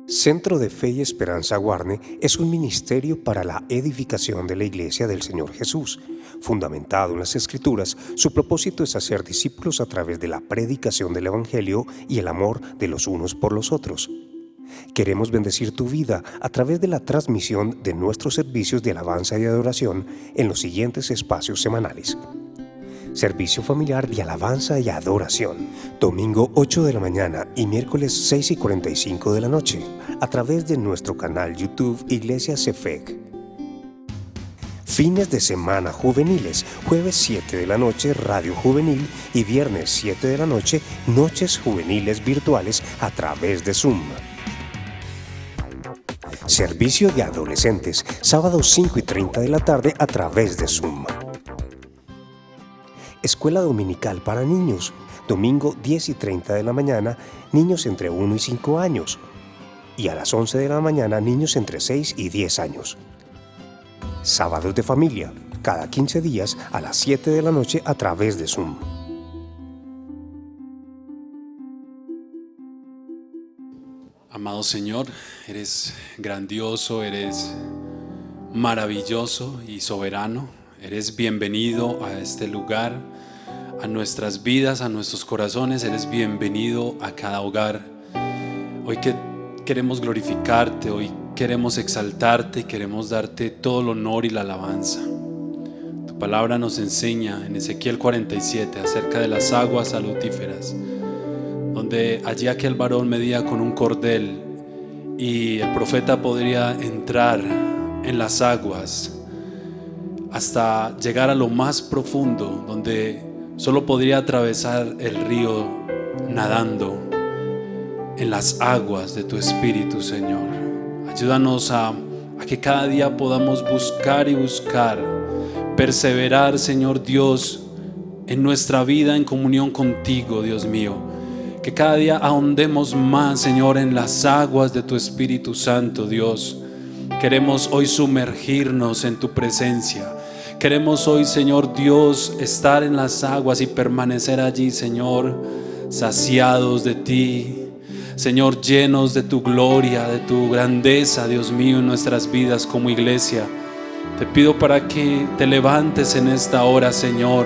Centro de Fe y Esperanza Guarne es un ministerio para la edificación de la Iglesia del Señor Jesús. Fundamentado en las Escrituras, su propósito es hacer discípulos a través de la predicación del Evangelio y el amor de los unos por los otros. Queremos bendecir tu vida a través de la transmisión de nuestros servicios de alabanza y adoración en los siguientes espacios semanales. Servicio familiar de alabanza y adoración, domingo 8 de la mañana y miércoles 6:45 de la noche, a través de nuestro canal YouTube Iglesia CEFEC. Fines de semana juveniles, jueves 7 de la noche Radio Juvenil y viernes 7 de la noche Noches Juveniles Virtuales a través de Zoom. Servicio de adolescentes, sábado 5:30 de la tarde a través de Zoom. Escuela dominical para niños, domingo 10:30 de la mañana, niños entre 1 y 5 años. Y a las 11 de la mañana, niños entre 6 y 10 años. Sábados de familia, cada 15 días a las 7 de la noche a través de Zoom. Amado Señor, eres grandioso, eres maravilloso y soberano. Eres bienvenido a este lugar, a nuestras vidas, a nuestros corazones. Eres bienvenido a cada hogar. Hoy que queremos glorificarte, hoy queremos exaltarte y queremos darte todo el honor y la alabanza. Tu palabra nos enseña en Ezequiel 47 acerca de las aguas salutíferas, donde allí aquel varón medía con un cordel y el profeta podría entrar en las aguas hasta llegar a lo más profundo, donde solo podría atravesar el río nadando en las aguas de tu Espíritu, Señor. Ayúdanos a que cada día podamos buscar y buscar, perseverar, Señor Dios, en nuestra vida en comunión contigo, Dios mío. Que cada día ahondemos más, Señor, en las aguas de tu Espíritu Santo, Dios. Queremos hoy sumergirnos en tu presencia. Queremos hoy, Señor Dios, estar en las aguas y permanecer allí, Señor, saciados de ti, Señor, llenos de tu gloria, de tu grandeza, Dios mío, en nuestras vidas como iglesia. Te pido para que te levantes en esta hora, Señor,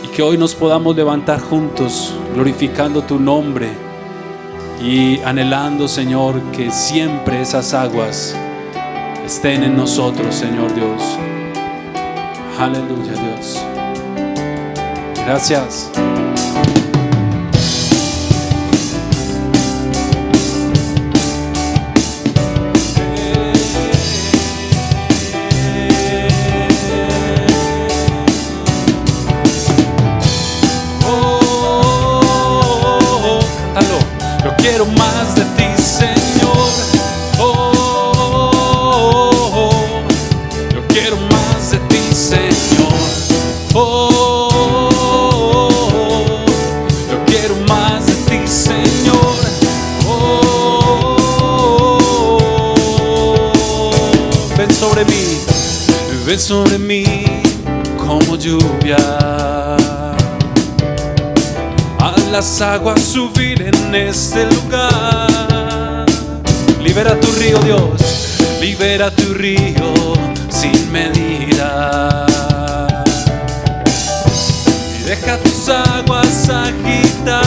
y que hoy nos podamos levantar juntos, glorificando tu nombre y anhelando, Señor, que siempre esas aguas estén en nosotros, Señor Dios. Aleluya, Dios. Gracias. Cántalo. Yo quiero más de ti, Señor. Yo quiero más de ti, Señor. Yo quiero más de ti, Señor. Ven sobre mí, ven sobre mí como lluvia. Haz las aguas subir en este lugar. Libera tu río, Dios, libera tu río sin medida. Y deja tus aguas agitar.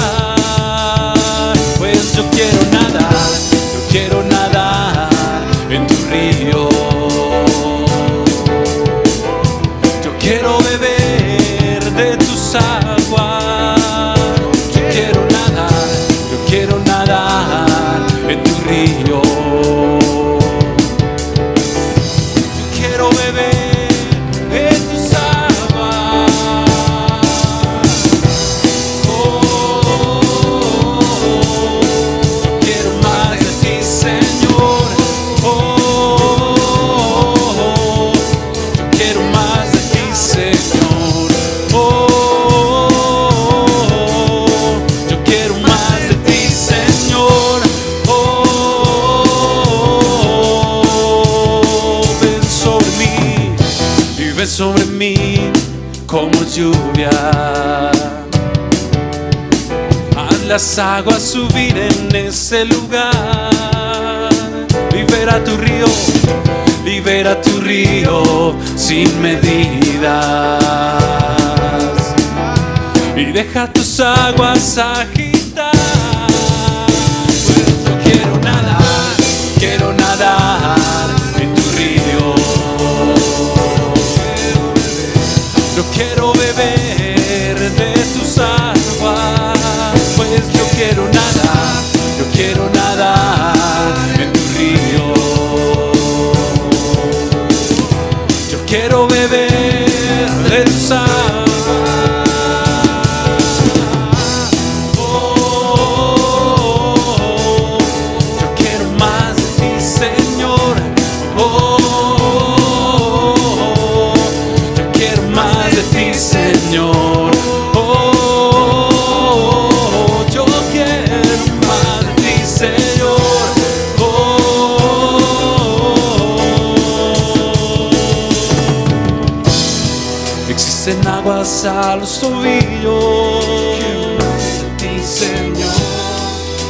Pues yo quiero nadar en tu río. Yo quiero beber de tus aguas. Yo quiero nadar en tu río. Yo quiero beber de tus aguas. Yo quiero más de ti, Señor. Yo quiero más de ti, Señor. Yo quiero más de ti, Señor. Ven sobre mí y ven sobre mí como lluvia. Haz las aguas subir en ese lugar. libera tu río sin medidas, y deja tus aguas agitar. Pues yo quiero nadar en tu río. Yo quiero beber de tus aguas, pues yo quiero nadar en tu río. Yo quiero beber de tus aguas. Señor, yo quiero más de ti, Señor. Existen aguas a los tobillos, Señor.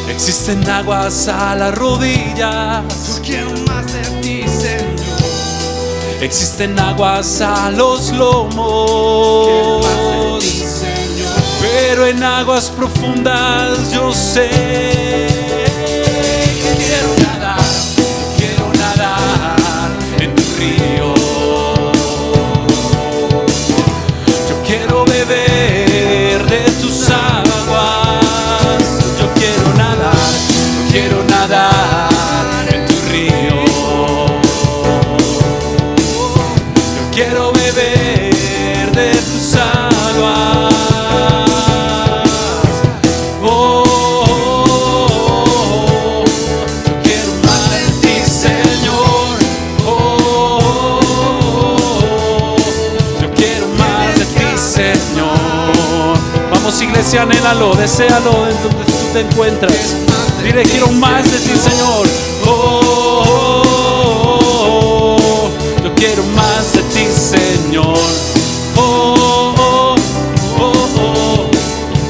Existen aguas a las rodillas. Yo quiero más de ti, Señor. Existen aguas a los lomos, pero en aguas profundas yo sé que quiero nadar en tu río. Yo quiero beber de tus aguas. Yo quiero nadar en tu río. Quiero beber de tus aguas. Yo quiero más de ti, Señor. Yo quiero más de ti, Señor. Vamos, iglesia, anhélalo, deséalo en donde tú te encuentras. Dile, quiero más de ti, Señor. Yo quiero más de ti, Señor.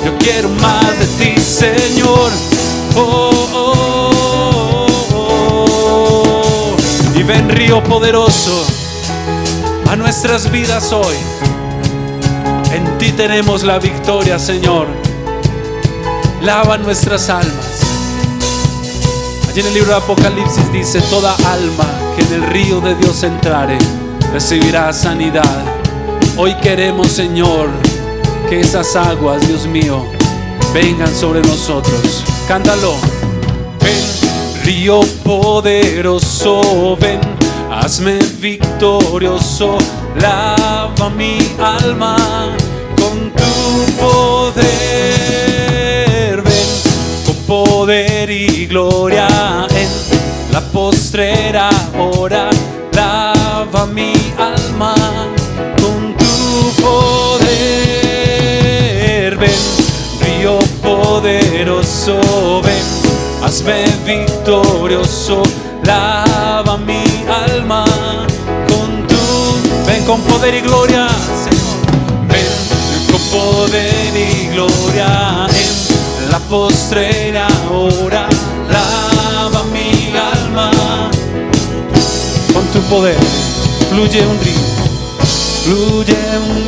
Yo quiero más de ti, Señor. Y ven, río poderoso, a nuestras vidas hoy. En ti tenemos la victoria, Señor. Lava nuestras almas. Allí en el libro de Apocalipsis dice: toda alma que en el río de Dios entrare recibirá sanidad. Hoy queremos, Señor, que esas aguas, Dios mío, vengan sobre nosotros. Cántalo. Ven, río poderoso, ven, hazme victorioso, lava mi alma con tu poder. Ven, con poder y gloria en la postrera hora, lava mi alma con tu poder. Ven, río poderoso, ven, hazme victorioso, lava mi alma con tu... Ven con poder y gloria, Señor. Ven con poder y gloria en la postrera hora, lava mi alma con tu poder. Fluye un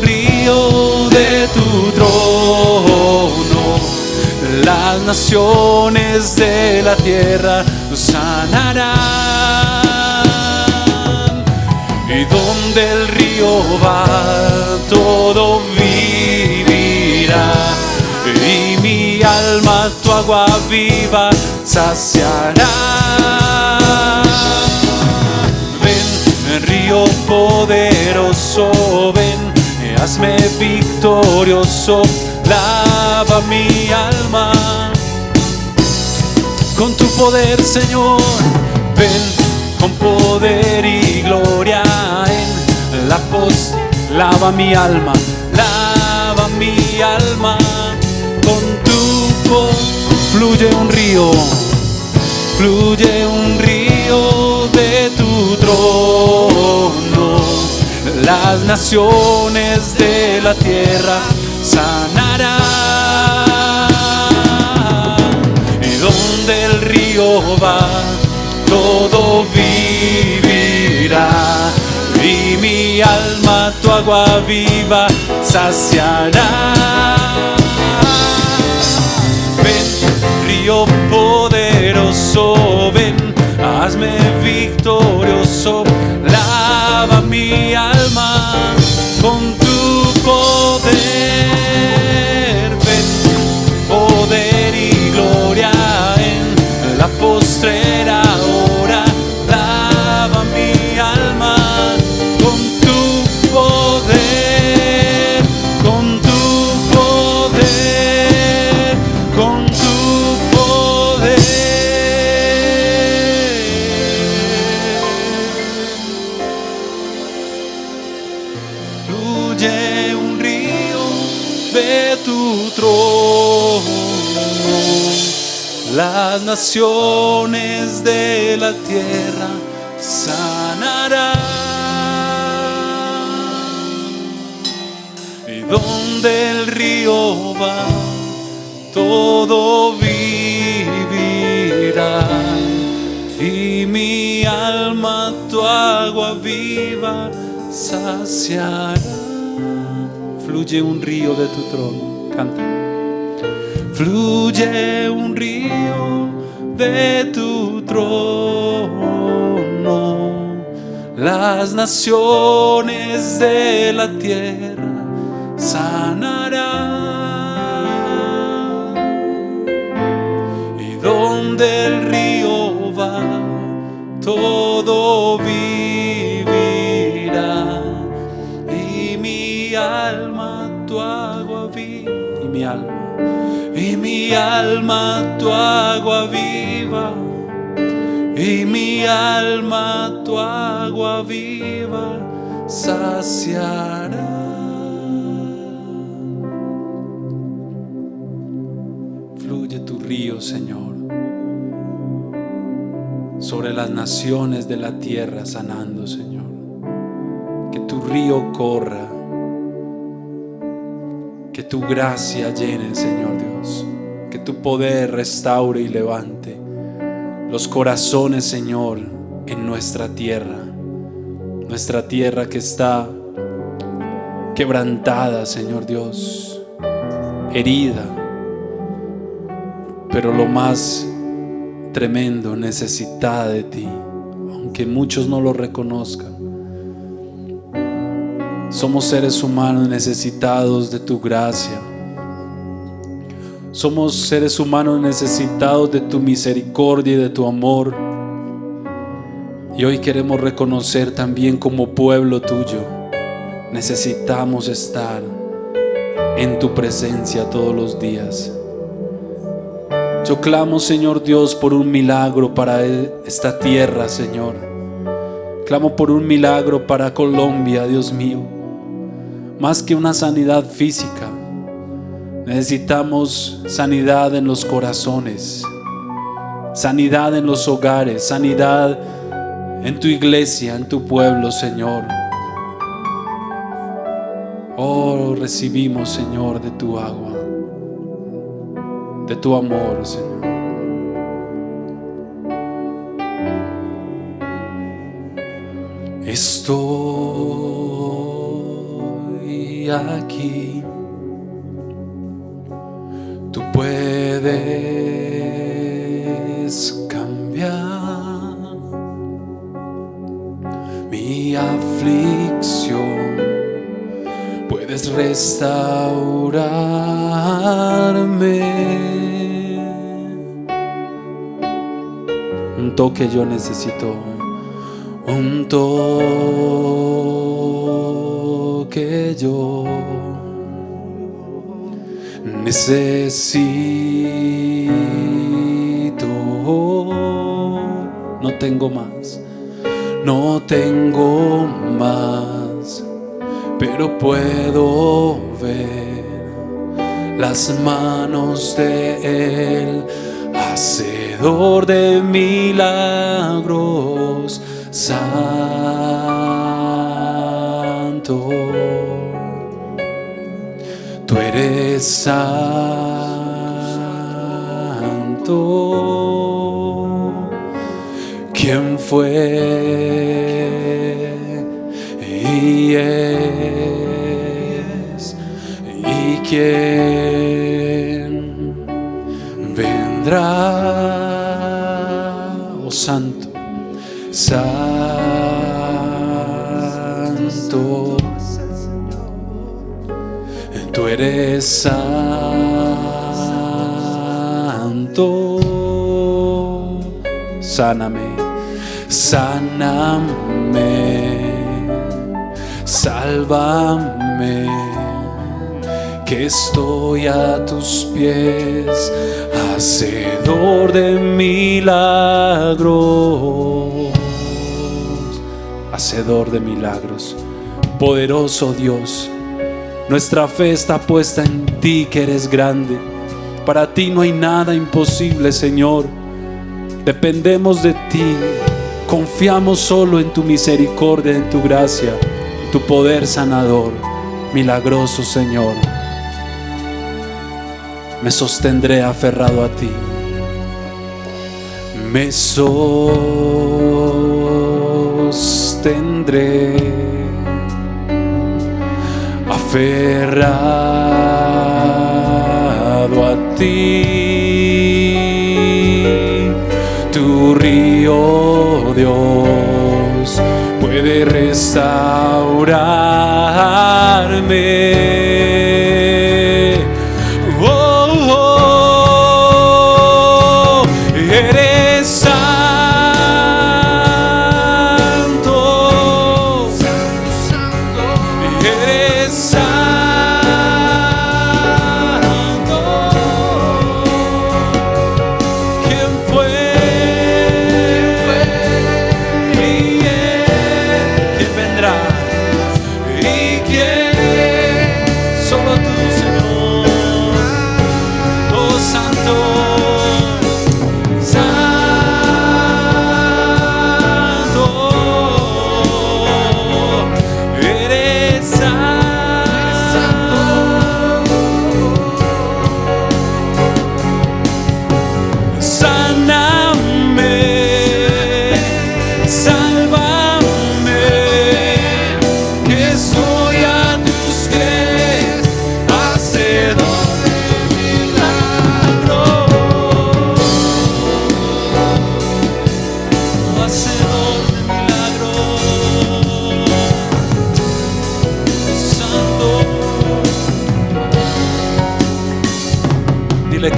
río de tu trono. Las naciones de la tierra sanarán. Y donde el río va, todo vivirá. Y mi alma tu agua viva saciará. Río poderoso, ven, hazme victorioso, lava mi alma con tu poder, Señor. Ven con poder y gloria en la pos, lava mi alma con tu poder. Fluye un río de tu trono. Las naciones de la tierra sanarán. Y donde el río va, todo vivirá. Y mi alma tu agua viva saciará. Ven, río poderoso, ven, hazme victorioso. Lava mi alma con tu poder. Ven, poder y gloria en la postrera hora. Lava mi alma con tu poder, con tu poder, con tu poder. Fluye un río de tu trono, las naciones de la tierra sanarán. Y donde el río va, todo vivirá. Y mi alma tu agua viva saciará. Fluye un río de tu trono, canta. Fluye un río de tu trono, las naciones de la tierra sanarán. Y donde el río va, todo vivirá. Y mi alma tu agua viva. Y mi alma tu agua viva. Y mi alma tu agua viva saciará. Fluye tu río, Señor, sobre las naciones de la tierra, sanando, Señor. Que tu río corra, que tu gracia llene, Señor Dios. Que tu poder restaure y levante los corazones, Señor, en nuestra tierra que está quebrantada, Señor Dios, herida, pero lo más tremendo, necesitada de ti, aunque muchos no lo reconozcan. Somos seres humanos necesitados de tu gracia. Somos seres humanos necesitados de tu misericordia y de tu amor. Y hoy queremos reconocer también como pueblo tuyo, necesitamos estar en tu presencia todos los días. Yo clamo, Señor Dios, por un milagro para esta tierra, Señor. Clamo por un milagro para Colombia, Dios mío. Más que una sanidad física, necesitamos sanidad en los corazones, sanidad en los hogares, sanidad en tu iglesia, en tu pueblo, Señor. Oh, recibimos, Señor, de tu agua, de tu amor, Señor. Estoy aquí. Tú puedes cambiar mi aflicción, puedes restaurarme. Un toque yo necesito, un toque yo necesito. No tengo más, no tengo más, pero puedo ver las manos de Él, hacedor de milagros, santo. Tú eres santo. ¿Quién fue y es y quién vendrá? Oh Santo, Santo, tú eres santo. Sáname, sáname, sálvame, que estoy a tus pies, hacedor de milagros, hacedor de milagros. Poderoso Dios, nuestra fe está puesta en ti, que eres grande. Para ti no hay nada imposible, Señor. Dependemos de ti, confiamos solo en tu misericordia, en tu gracia, en tu poder sanador, milagroso Señor. Me sostendré aferrado a ti, me sostendré aferrado a ti. Tu río, Dios, puede restaurarme. Oh, oh, oh, eres santo, eres santo. ¿Quién fue?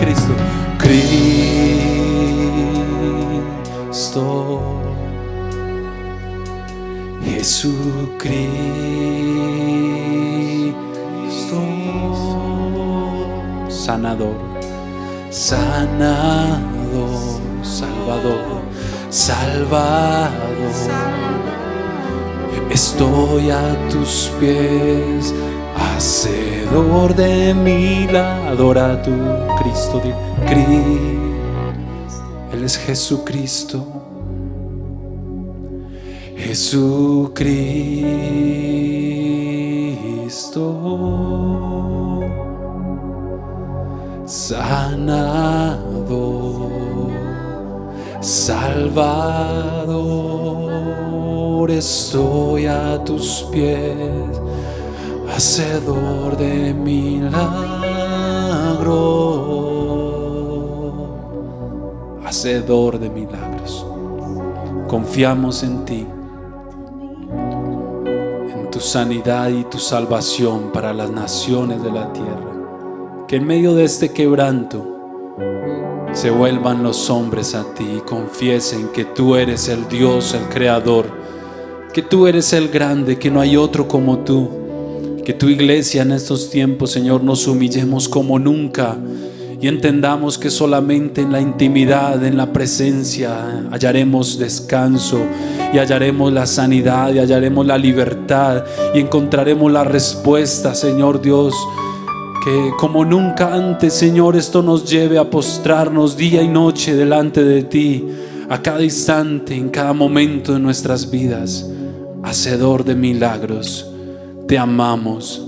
Cristo, Cristo, Jesucristo, sanador, sanador, salvador, salvador. Estoy a tus pies, hacedor de milagros. Adora tu Cristo, Él es Jesucristo, Jesucristo, sanador, Salvador. Estoy a tus pies, hacedor de milagros, hacedor de milagros. Confiamos en ti, en tu sanidad y tu salvación para las naciones de la tierra. Que en medio de este quebranto se vuelvan los hombres a ti y confiesen que tú eres el Dios, el Creador, que tú eres el grande, que no hay otro como tú. Que tu iglesia en estos tiempos, Señor, nos humillemos como nunca y entendamos que solamente en la intimidad, en la presencia, hallaremos descanso y hallaremos la sanidad y hallaremos la libertad y encontraremos la respuesta, Señor Dios. Que como nunca antes, Señor, esto nos lleve a postrarnos día y noche delante de ti, a cada instante, en cada momento de nuestras vidas. Hacedor de milagros, te amamos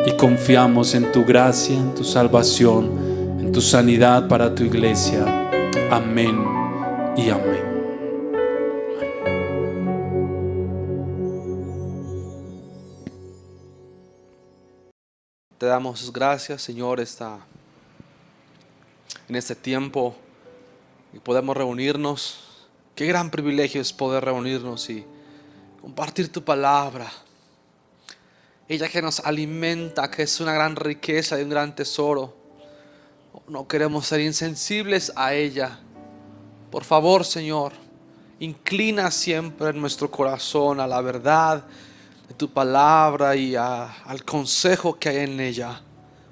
y confiamos en tu gracia, en tu salvación, en tu sanidad para tu iglesia. Amén y amén. Te damos gracias, Señor, en este tiempo y podemos reunirnos. Qué gran privilegio es poder reunirnos y compartir tu palabra. Ella que nos alimenta, que es una gran riqueza y un gran tesoro. No queremos ser insensibles a ella. Por favor, Señor, inclina siempre nuestro corazón a la verdad de tu palabra y al consejo que hay en ella,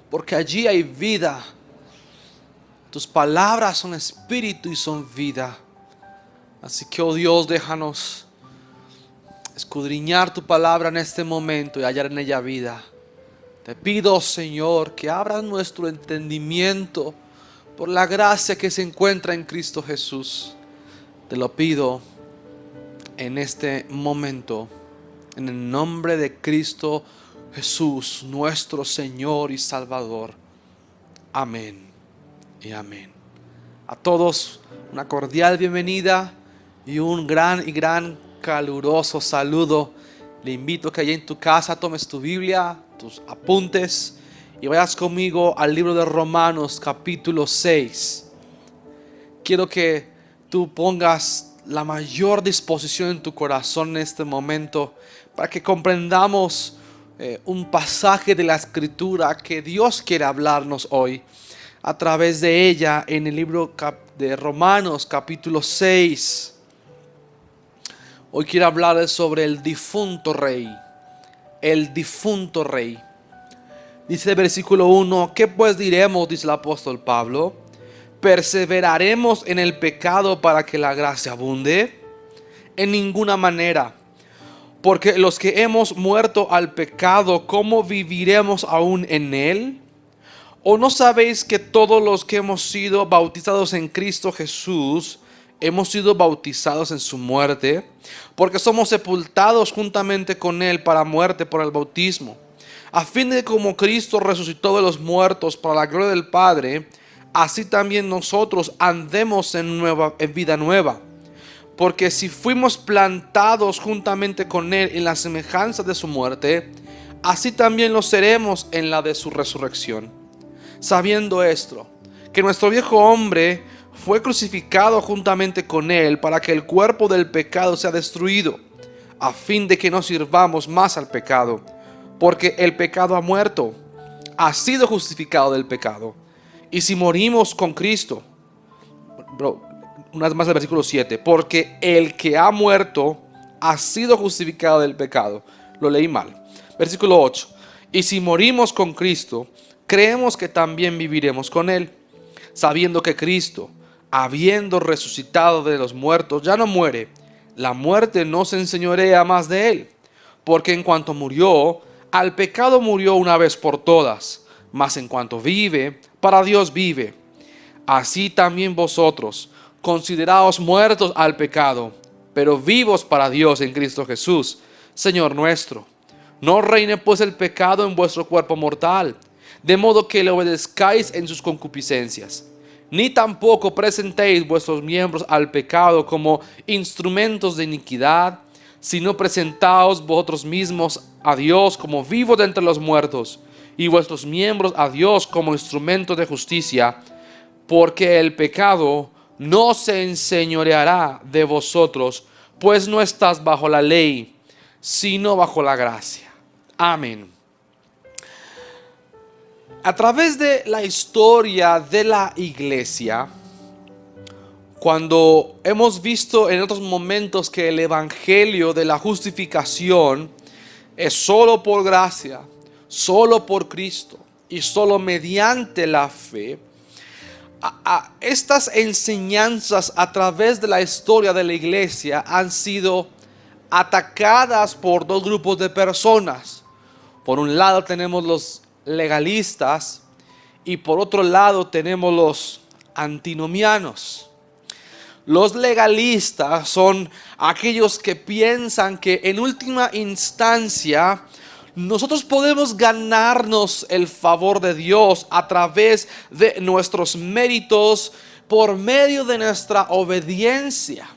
porque allí hay vida. Tus palabras son espíritu y son vida. Así que, oh Dios, déjanos escudriñar tu palabra en este momento y hallar en ella vida. Te pido, Señor, que abras nuestro entendimiento por la gracia que se encuentra en Cristo Jesús. Te lo pido en este momento, en el nombre de Cristo Jesús, nuestro Señor y Salvador. Amén y amén. A todos una cordial bienvenida y un gran caluroso saludo. Le invito a que allá en tu casa tomes tu Biblia, tus apuntes y vayas conmigo al libro de Romanos capítulo 6. Quiero que tú pongas la mayor disposición en tu corazón en este momento para que comprendamos un pasaje de la Escritura que Dios quiere hablarnos hoy a través de ella en el libro de Romanos capítulo 6. Hoy quiero hablarles sobre el difunto rey. El difunto rey. Dice el versículo 1: ¿qué pues diremos? Dice el apóstol Pablo. ¿Perseveraremos en el pecado para que la gracia abunde? En ninguna manera. Porque los que hemos muerto al pecado, ¿cómo viviremos aún en él? ¿O no sabéis que todos los que hemos sido bautizados en Cristo Jesús hemos sido bautizados en su muerte? Porque somos sepultados juntamente con él para muerte por el bautismo, a fin de que como Cristo resucitó de los muertos para la gloria del Padre, así también nosotros andemos en vida nueva. Porque si fuimos plantados juntamente con él en la semejanza de su muerte, así también lo seremos en la de su resurrección. Sabiendo esto, que nuestro viejo hombre fue crucificado juntamente con él para que el cuerpo del pecado sea destruido, a fin de que no sirvamos más al pecado. Porque el pecado ha muerto, ha sido justificado del pecado. Y si morimos con Cristo, una vez más el versículo 7, porque el que ha muerto ha sido justificado del pecado. Lo leí mal. Versículo 8, y si morimos con Cristo, creemos que también viviremos con él, sabiendo que Cristo, habiendo resucitado de los muertos, ya no muere. La muerte no se enseñorea más de él, porque en cuanto murió, al pecado murió una vez por todas, mas en cuanto vive, para Dios vive. Así también vosotros, consideraos muertos al pecado, pero vivos para Dios en Cristo Jesús, Señor nuestro. No reine pues el pecado en vuestro cuerpo mortal, de modo que le obedezcáis en sus concupiscencias. Ni tampoco presentéis vuestros miembros al pecado como instrumentos de iniquidad, sino presentaos vosotros mismos a Dios como vivos de entre los muertos, y vuestros miembros a Dios como instrumentos de justicia, porque el pecado no se enseñoreará de vosotros, pues no estás bajo la ley, sino bajo la gracia. Amén. A través de la historia de la iglesia, cuando hemos visto en otros momentos que el evangelio de la justificación es solo por gracia, solo por Cristo y solo mediante la fe, estas enseñanzas a través de la historia de la iglesia han sido atacadas por dos grupos de personas. Por un lado tenemos los legalistas y por otro lado tenemos los antinomianos. Los legalistas son aquellos que piensan que en última instancia nosotros podemos ganarnos el favor de Dios a través de nuestros méritos por medio de nuestra obediencia,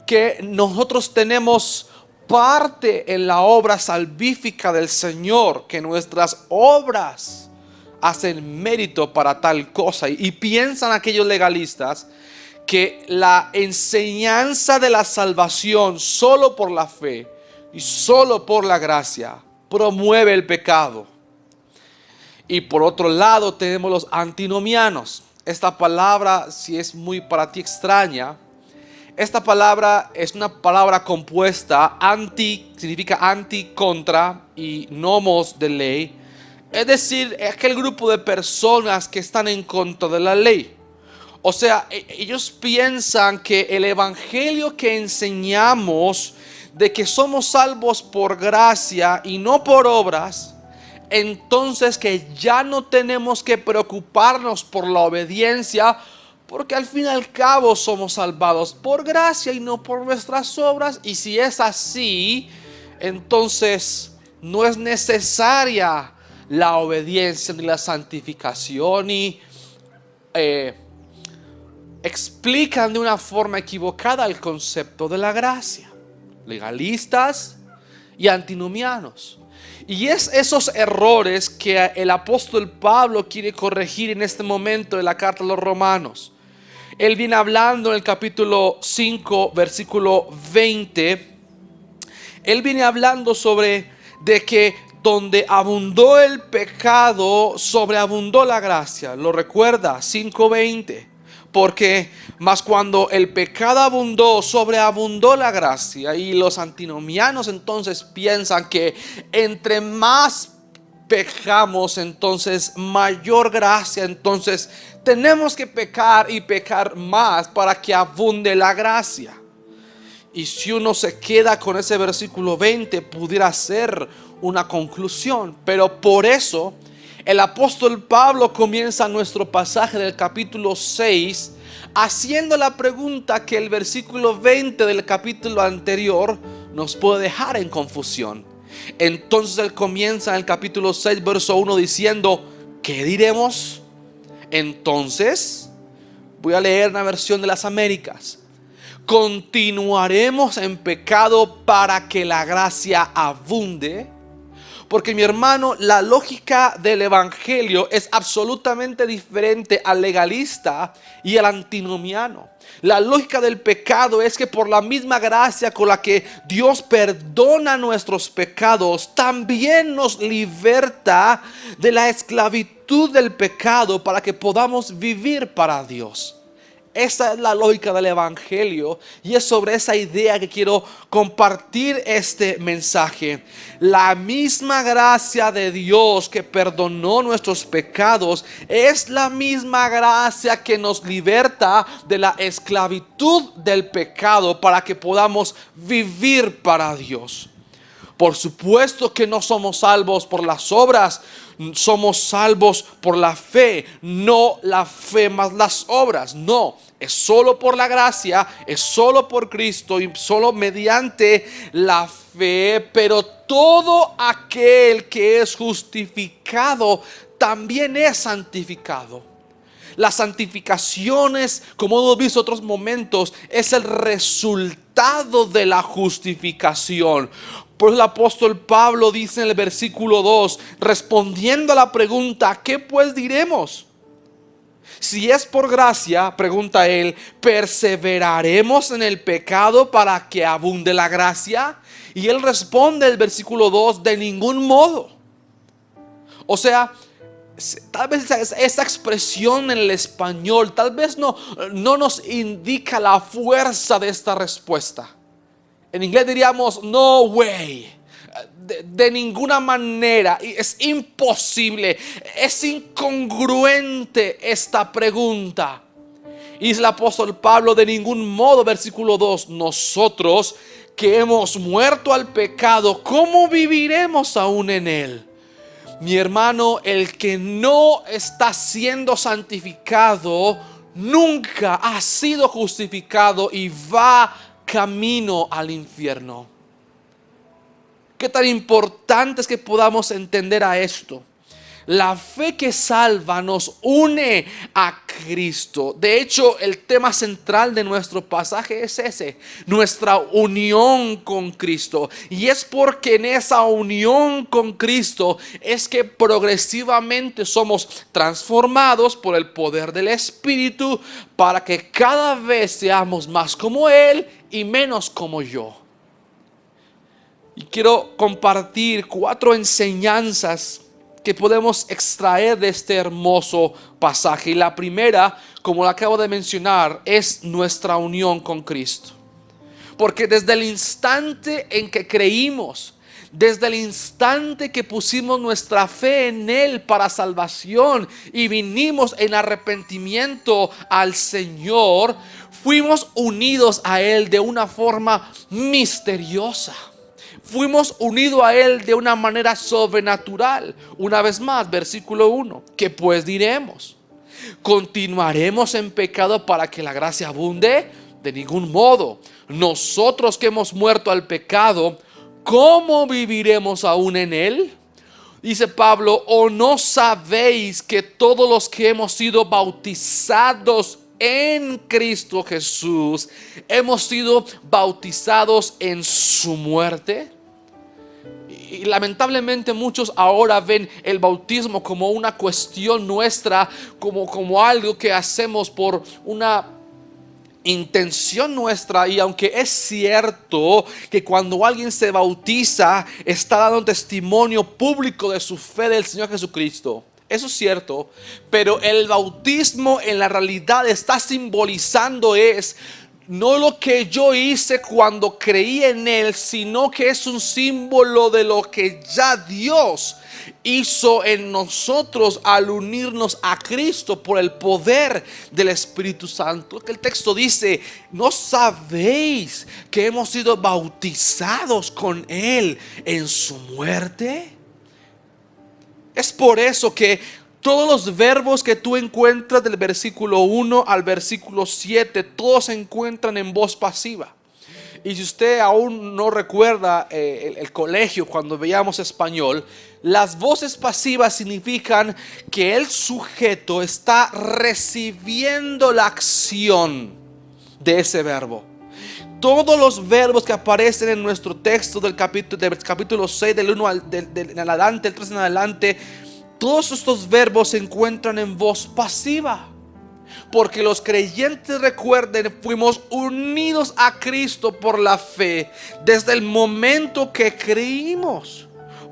que nosotros tenemos parte en la obra salvífica del Señor, que nuestras obras hacen mérito para tal cosa. Y piensan aquellos legalistas que la enseñanza de la salvación solo por la fe y solo por la gracia promueve el pecado. Y por otro lado tenemos los antinomianos. Esta palabra, si es muy para ti extraña, esta palabra es una palabra compuesta. Anti significa anti, contra, y nomos, de ley. Es decir, aquel grupo de personas que están en contra de la ley. O sea, ellos piensan que el evangelio que enseñamos de que somos salvos por gracia y no por obras, entonces que ya no tenemos que preocuparnos por la obediencia, porque al fin y al cabo somos salvados por gracia y no por nuestras obras. Y si es así, entonces no es necesaria la obediencia ni la santificación. Y explican de una forma equivocada el concepto de la gracia, legalistas y antinomianos. Y es esos errores que el apóstol Pablo quiere corregir en este momento de la carta a los Romanos. Él viene hablando en el capítulo 5, versículo 20. Él viene hablando sobre de que donde abundó el pecado, sobreabundó la gracia. ¿Lo recuerda? 5:20. Porque más cuando el pecado abundó, sobreabundó la gracia. Y los antinomianos entonces piensan que entre más pecamos, entonces mayor gracia. Entonces tenemos que pecar y pecar más para que abunde la gracia. Y si uno se queda con ese versículo 20, pudiera ser una conclusión. Pero por eso el apóstol Pablo comienza nuestro pasaje del capítulo 6 haciendo la pregunta que el versículo 20 del capítulo anterior nos puede dejar en confusión. Entonces él comienza en el capítulo 6, verso 1 diciendo: ¿qué diremos? Entonces, voy a leer una versión de las Américas. ¿Continuaremos en pecado para que la gracia abunde? Porque, mi hermano, la lógica del evangelio es absolutamente diferente al legalista y al antinomiano. La lógica del pecado es que por la misma gracia con la que Dios perdona nuestros pecados, también nos liberta de la esclavitud del pecado para que podamos vivir para Dios. Esa es la lógica del evangelio, y es sobre esa idea que quiero compartir este mensaje. La misma gracia de Dios que perdonó nuestros pecados es la misma gracia que nos liberta de la esclavitud del pecado para que podamos vivir para Dios. Por supuesto que no somos salvos por las obras, somos salvos por la fe, no la fe más las obras. No, es solo por la gracia, es solo por Cristo y solo mediante la fe. Pero todo aquel que es justificado también es santificado. Las santificaciones, como hemos visto en otros momentos, es el resultado de la justificación. Por eso el apóstol Pablo dice en el versículo 2, respondiendo a la pregunta: ¿qué pues diremos? Si es por gracia, pregunta él, ¿perseveraremos en el pecado para que abunde la gracia? Y él responde el versículo 2, de ningún modo. O sea, tal vez esa expresión en el español tal vez no nos indica la fuerza de esta respuesta. En inglés diríamos no way, de ninguna manera, es imposible, es incongruente esta pregunta. Y dice el apóstol Pablo: de ningún modo, versículo 2, nosotros que hemos muerto al pecado, ¿cómo viviremos aún en él? Mi hermano, el que no está siendo santificado nunca ha sido justificado y va camino al infierno. Qué tan importante es que podamos entender a esto. La fe que salva nos une a Cristo. De hecho, el tema central de nuestro pasaje es ese: nuestra unión con Cristo. Y es porque en esa unión con Cristo es que progresivamente somos transformados por el poder del Espíritu, para que cada vez seamos más como Él y menos como yo. Y quiero compartir 4 enseñanzas que podemos extraer de este hermoso pasaje. Y la primera, como la acabo de mencionar, es nuestra unión con Cristo. Porque desde el instante en que creímos, desde el instante que pusimos nuestra fe en Él para salvación y vinimos en arrepentimiento al Señor, fuimos unidos a Él de una forma misteriosa. Fuimos unidos a Él de una manera sobrenatural. Una vez más, versículo 1. ¿Qué pues diremos? ¿Continuaremos en pecado para que la gracia abunde? De ningún modo. Nosotros que hemos muerto al pecado, ¿cómo viviremos aún en él? Dice Pablo: ¿o no sabéis que todos los que hemos sido bautizados en Cristo Jesús hemos sido bautizados en su muerte? Y lamentablemente muchos ahora ven el bautismo como una cuestión nuestra, como algo que hacemos por una intención nuestra. Y aunque es cierto que cuando alguien se bautiza está dando testimonio público de su fe del Señor Jesucristo, eso es cierto, pero el bautismo en la realidad está simbolizando no lo que yo hice cuando creí en Él, sino que es un símbolo de lo que ya Dios hizo en nosotros al unirnos a Cristo por el poder del Espíritu Santo. Lo que el texto dice: ¿no sabéis que hemos sido bautizados con Él en su muerte? Es por eso que todos los verbos que tú encuentras del versículo 1 al versículo 7, todos se encuentran en voz pasiva. Y si usted aún no recuerda el colegio, cuando veíamos español, las voces pasivas significan que el sujeto está recibiendo la acción de ese verbo. Todos los verbos que aparecen en nuestro texto del capítulo 6, del 1 en adelante, el 3 en adelante, todos estos verbos se encuentran en voz pasiva. Porque los creyentes, recuerden, fuimos unidos a Cristo por la fe desde el momento que creímos.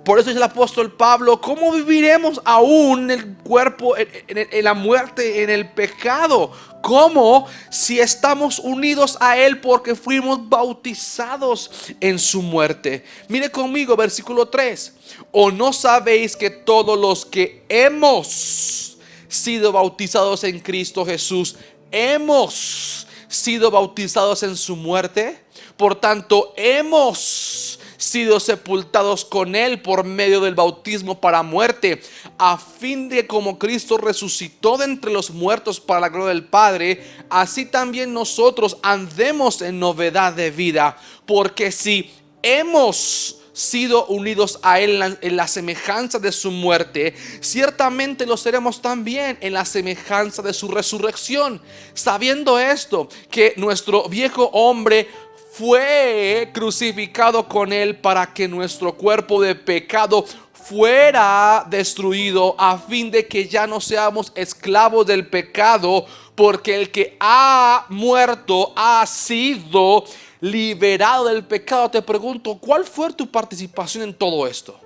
Por eso dice el apóstol Pablo: ¿cómo viviremos aún en el cuerpo, en la muerte, en el pecado? ¿Cómo? Si estamos unidos a Él porque fuimos bautizados en su muerte. Mire conmigo versículo 3. ¿O no sabéis que todos los que hemos sido bautizados en Cristo Jesús, hemos sido bautizados en su muerte? Por tanto, hemos sido sepultados con Él por medio del bautismo para muerte, a fin de, como Cristo resucitó de entre los muertos para la gloria del Padre, así también nosotros andemos en novedad de vida. Porque si hemos sido unidos a Él en la semejanza de su muerte, ciertamente lo seremos también en la semejanza de su resurrección. Sabiendo esto, que nuestro viejo hombre fue crucificado con Él para que nuestro cuerpo de pecado fuera destruido, a fin de que ya no seamos esclavos del pecado, porque el que ha muerto ha sido liberado del pecado. Te pregunto, ¿cuál fue tu participación en todo esto?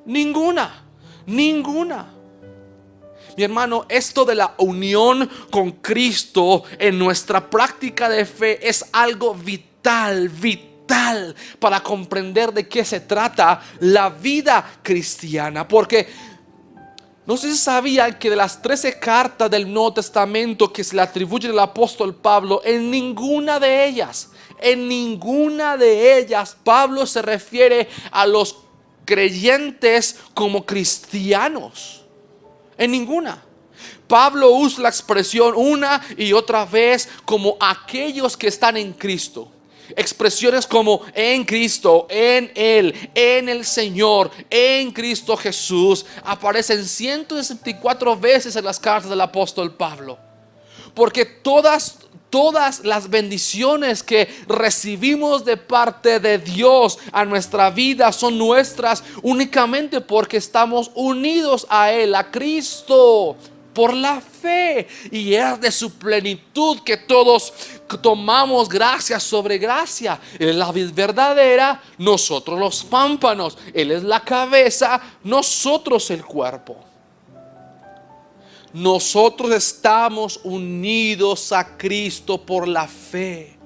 Ninguna. Mi hermano, esto de la unión con Cristo en nuestra práctica de fe es algo vital para comprender de qué se trata la vida cristiana. Porque no sé si sabían que de las 13 cartas del Nuevo Testamento que se le atribuyen al apóstol Pablo, en ninguna de ellas Pablo se refiere a los creyentes como cristianos. En ninguna. Pablo usa la expresión una y otra vez como aquellos que están en Cristo. Expresiones como en Cristo, en Él, en el Señor, en Cristo Jesús aparecen 164 veces en las cartas del apóstol Pablo. Porque todas las bendiciones que recibimos de parte de Dios a nuestra vida son nuestras únicamente porque estamos unidos a Él, a Cristo, por la fe. Y es de su plenitud que todos tomamos gracia sobre gracia. Él es la vid verdadera, nosotros los pámpanos. Él es la cabeza, nosotros el cuerpo. Nosotros estamos unidos a Cristo por la fe.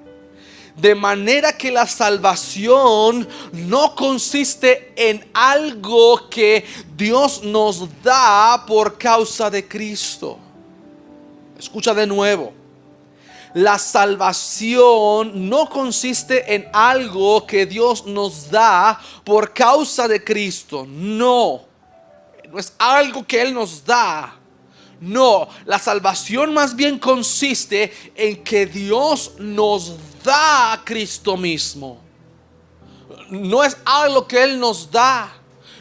De manera que la salvación no consiste en algo que Dios nos da por causa de Cristo. Escucha de nuevo. La salvación no consiste en algo que Dios nos da por causa de Cristo. No es algo que Él nos da. No, la salvación más bien consiste en que Dios nos da a Cristo mismo. No es algo que Él nos da.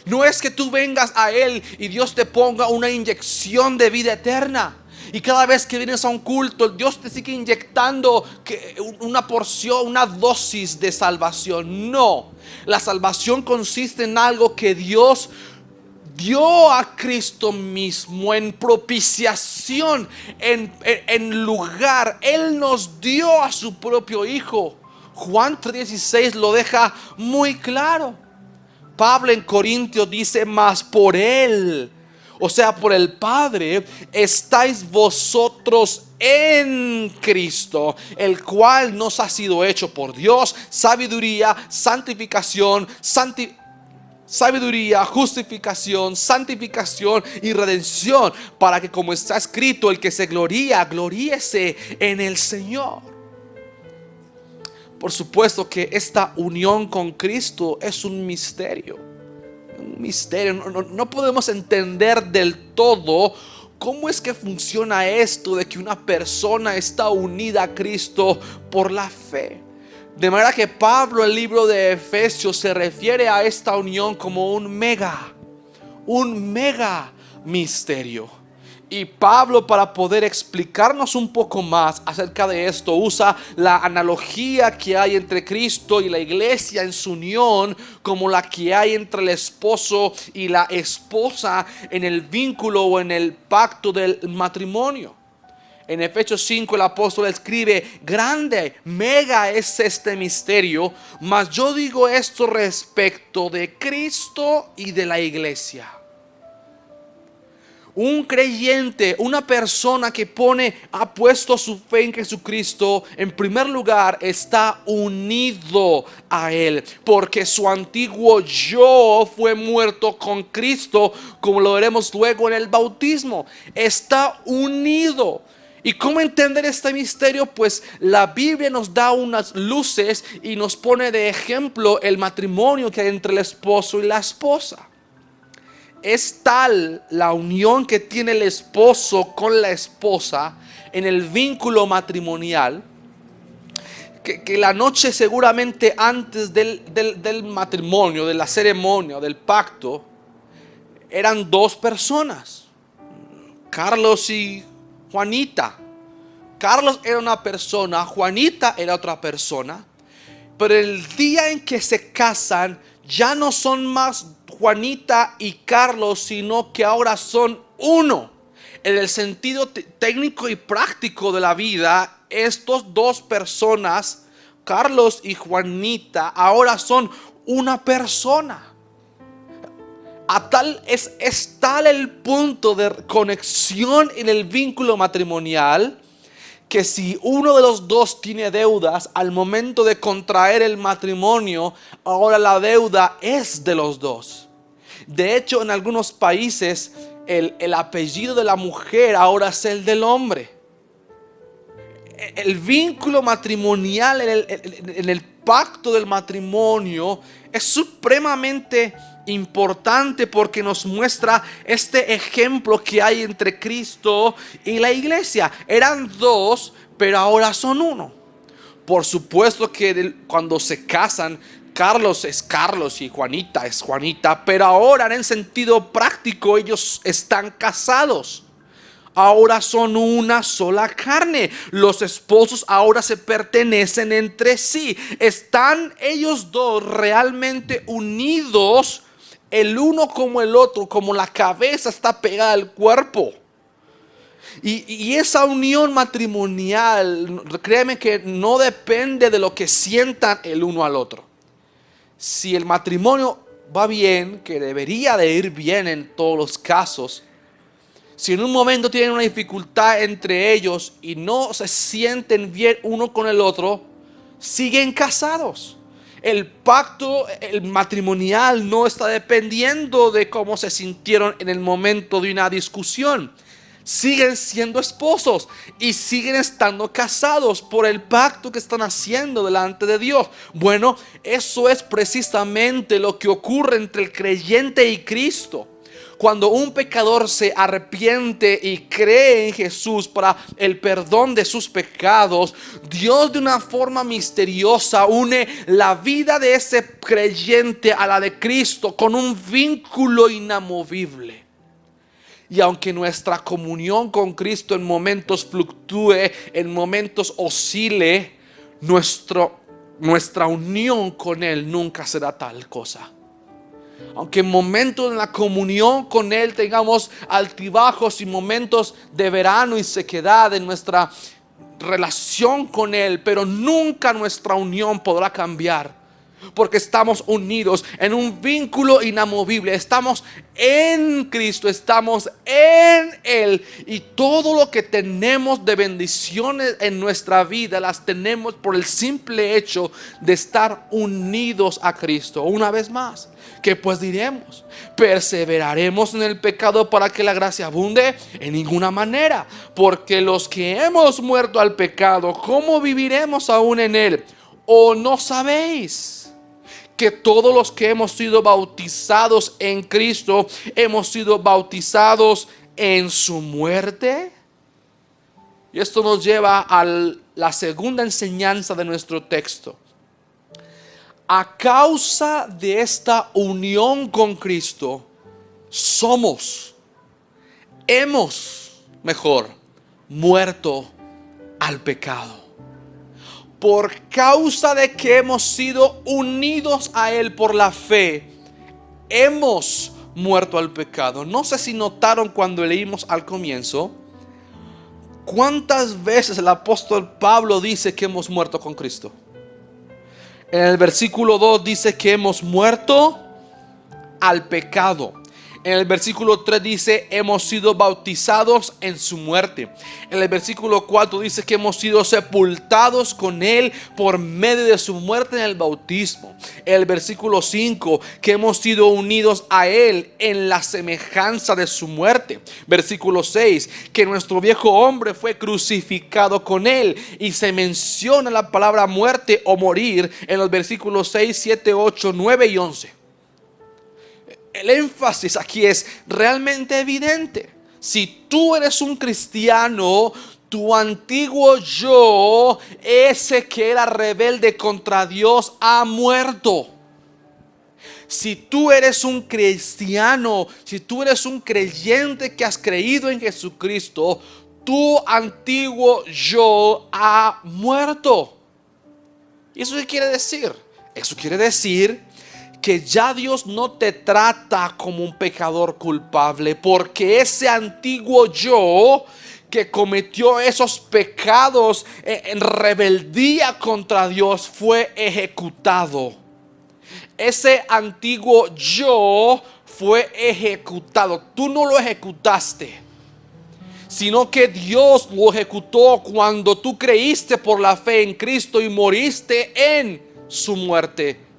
No es que tú vengas a Él y Dios te ponga una inyección de vida eterna. Y cada vez que vienes a un culto, Dios te sigue inyectando una porción, una dosis de salvación. No, la salvación consiste en algo que Dios dio a Cristo mismo en propiciación, en lugar. Él nos dio a su propio Hijo. Juan 3:16 lo deja muy claro. Pablo en Corintios dice: mas por Él, o sea, por el Padre, estáis vosotros en Cristo, el cual nos ha sido hecho por Dios sabiduría, justificación, santificación y redención, para que, como está escrito, el que se gloría, gloríese en el Señor. Por supuesto que esta unión con Cristo es un misterio. No podemos entender del todo cómo es que funciona esto de que una persona está unida a Cristo por la fe. De manera que Pablo, en el libro de Efesios, se refiere a esta unión como un mega misterio. Y Pablo, para poder explicarnos un poco más acerca de esto, usa la analogía que hay entre Cristo y la iglesia en su unión, como la que hay entre el esposo y la esposa en el vínculo o en el pacto del matrimonio. En Efesios 5 el apóstol escribe: grande, mega es este misterio, mas yo digo esto respecto de Cristo y de la iglesia. Un creyente, una persona que ha puesto su fe en Jesucristo, en primer lugar está unido a Él, porque su antiguo yo fue muerto con Cristo, como lo veremos luego en el bautismo. Está unido. ¿Y cómo entender este misterio? Pues la Biblia nos da unas luces y nos pone de ejemplo el matrimonio que hay entre el esposo y la esposa. Es tal la unión que tiene el esposo con la esposa en el vínculo matrimonial que la noche seguramente antes del matrimonio, de la ceremonia, del pacto, eran dos personas, Carlos y Juanita. Carlos era una persona, Juanita era otra persona, pero el día en que se casan ya no son más Juanita y Carlos, sino que ahora son uno. En el sentido técnico y práctico de la vida, estos dos personas, Carlos y Juanita, ahora son una persona. Es tal el punto de conexión en el vínculo matrimonial que si uno de los dos tiene deudas, al momento de contraer el matrimonio, ahora la deuda es de los dos. De hecho, en algunos países el apellido de la mujer ahora es el del hombre. El vínculo matrimonial en el pacto del matrimonio es supremamente importante porque nos muestra este ejemplo que hay entre Cristo y la iglesia. Eran dos, pero ahora son uno. Por supuesto que cuando se casan, Carlos es Carlos y Juanita es Juanita, pero ahora en sentido práctico ellos están casados. Ahora son una sola carne. Los esposos ahora se pertenecen entre sí. Están ellos dos realmente unidos, el uno como el otro, como la cabeza está pegada al cuerpo. Y esa unión matrimonial, créeme que no depende de lo que sientan el uno al otro. Si el matrimonio va bien, que debería de ir bien en todos los casos, si en un momento tienen una dificultad entre ellos y no se sienten bien uno con el otro, siguen casados. El pacto, el matrimonial, no está dependiendo de cómo se sintieron en el momento de una discusión. Siguen siendo esposos y siguen estando casados por el pacto que están haciendo delante de Dios. Bueno, eso es precisamente lo que ocurre entre el creyente y Cristo. Cuando un pecador se arrepiente y cree en Jesús para el perdón de sus pecados, Dios de una forma misteriosa une la vida de ese creyente a la de Cristo con un vínculo inamovible. Y aunque nuestra comunión con Cristo en momentos fluctúe, en momentos oscile, nuestra unión con Él nunca será tal cosa. Aunque en momentos de la comunión con Él tengamos altibajos y momentos de verano y sequedad en nuestra relación con Él, pero nunca nuestra unión podrá cambiar. Porque estamos unidos en un vínculo inamovible. Estamos en Cristo, estamos en Él. Y todo lo que tenemos de bendiciones en nuestra vida las tenemos por el simple hecho de estar unidos a Cristo. Una vez más, ¿qué pues diremos? ¿Perseveraremos en el pecado para que la gracia abunde? En ninguna manera. Porque los que hemos muerto al pecado, ¿cómo viviremos aún en él? ¿O no sabéis que todos los que hemos sido bautizados en Cristo hemos sido bautizados en su muerte? Y esto nos lleva a la segunda enseñanza de nuestro texto. A causa de esta unión con Cristo, hemos muerto al pecado. Por causa de que hemos sido unidos a Él por la fe, hemos muerto al pecado. No sé si notaron cuando leímos al comienzo, cuántas veces el apóstol Pablo dice que hemos muerto con Cristo. En el versículo 2 dice que hemos muerto al pecado. En el versículo 3 dice hemos sido bautizados en su muerte. En el versículo 4 dice que hemos sido sepultados con Él por medio de su muerte en el bautismo. En el versículo 5 que hemos sido unidos a Él en la semejanza de su muerte. Versículo 6 que nuestro viejo hombre fue crucificado con Él. Y se menciona la palabra muerte o morir en los versículos 6, 7, 8, 9 y 11. El énfasis aquí es realmente evidente. Si tú eres un cristiano, tu antiguo yo, ese que era rebelde contra Dios, ha muerto. Si tú eres un cristiano, si tú eres un creyente que has creído en Jesucristo, tu antiguo yo ha muerto. ¿Y eso qué quiere decir? Eso quiere decir que ya Dios no te trata como un pecador culpable, porque ese antiguo yo que cometió esos pecados en rebeldía contra Dios fue ejecutado. Ese antiguo yo fue ejecutado. Tú no lo ejecutaste, sino que Dios lo ejecutó cuando tú creíste por la fe en Cristo y moriste en su muerte.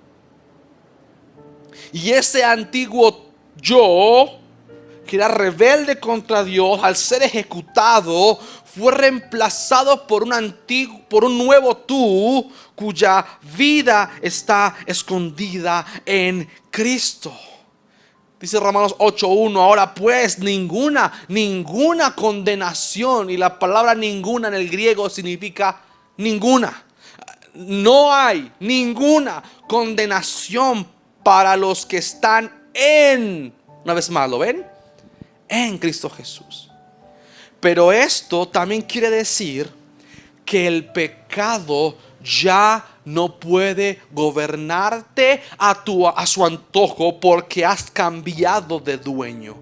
Y ese antiguo yo, que era rebelde contra Dios, al ser ejecutado, fue reemplazado por un nuevo tú, cuya vida está escondida en Cristo. Dice Romanos 8:1, ahora pues ninguna condenación, y la palabra ninguna en el griego significa ninguna. no hay ninguna condenación para los que están una vez más, ¿lo ven? En Cristo Jesús. Pero esto también quiere decir que el pecado ya no puede gobernarte a su antojo, porque has cambiado de dueño.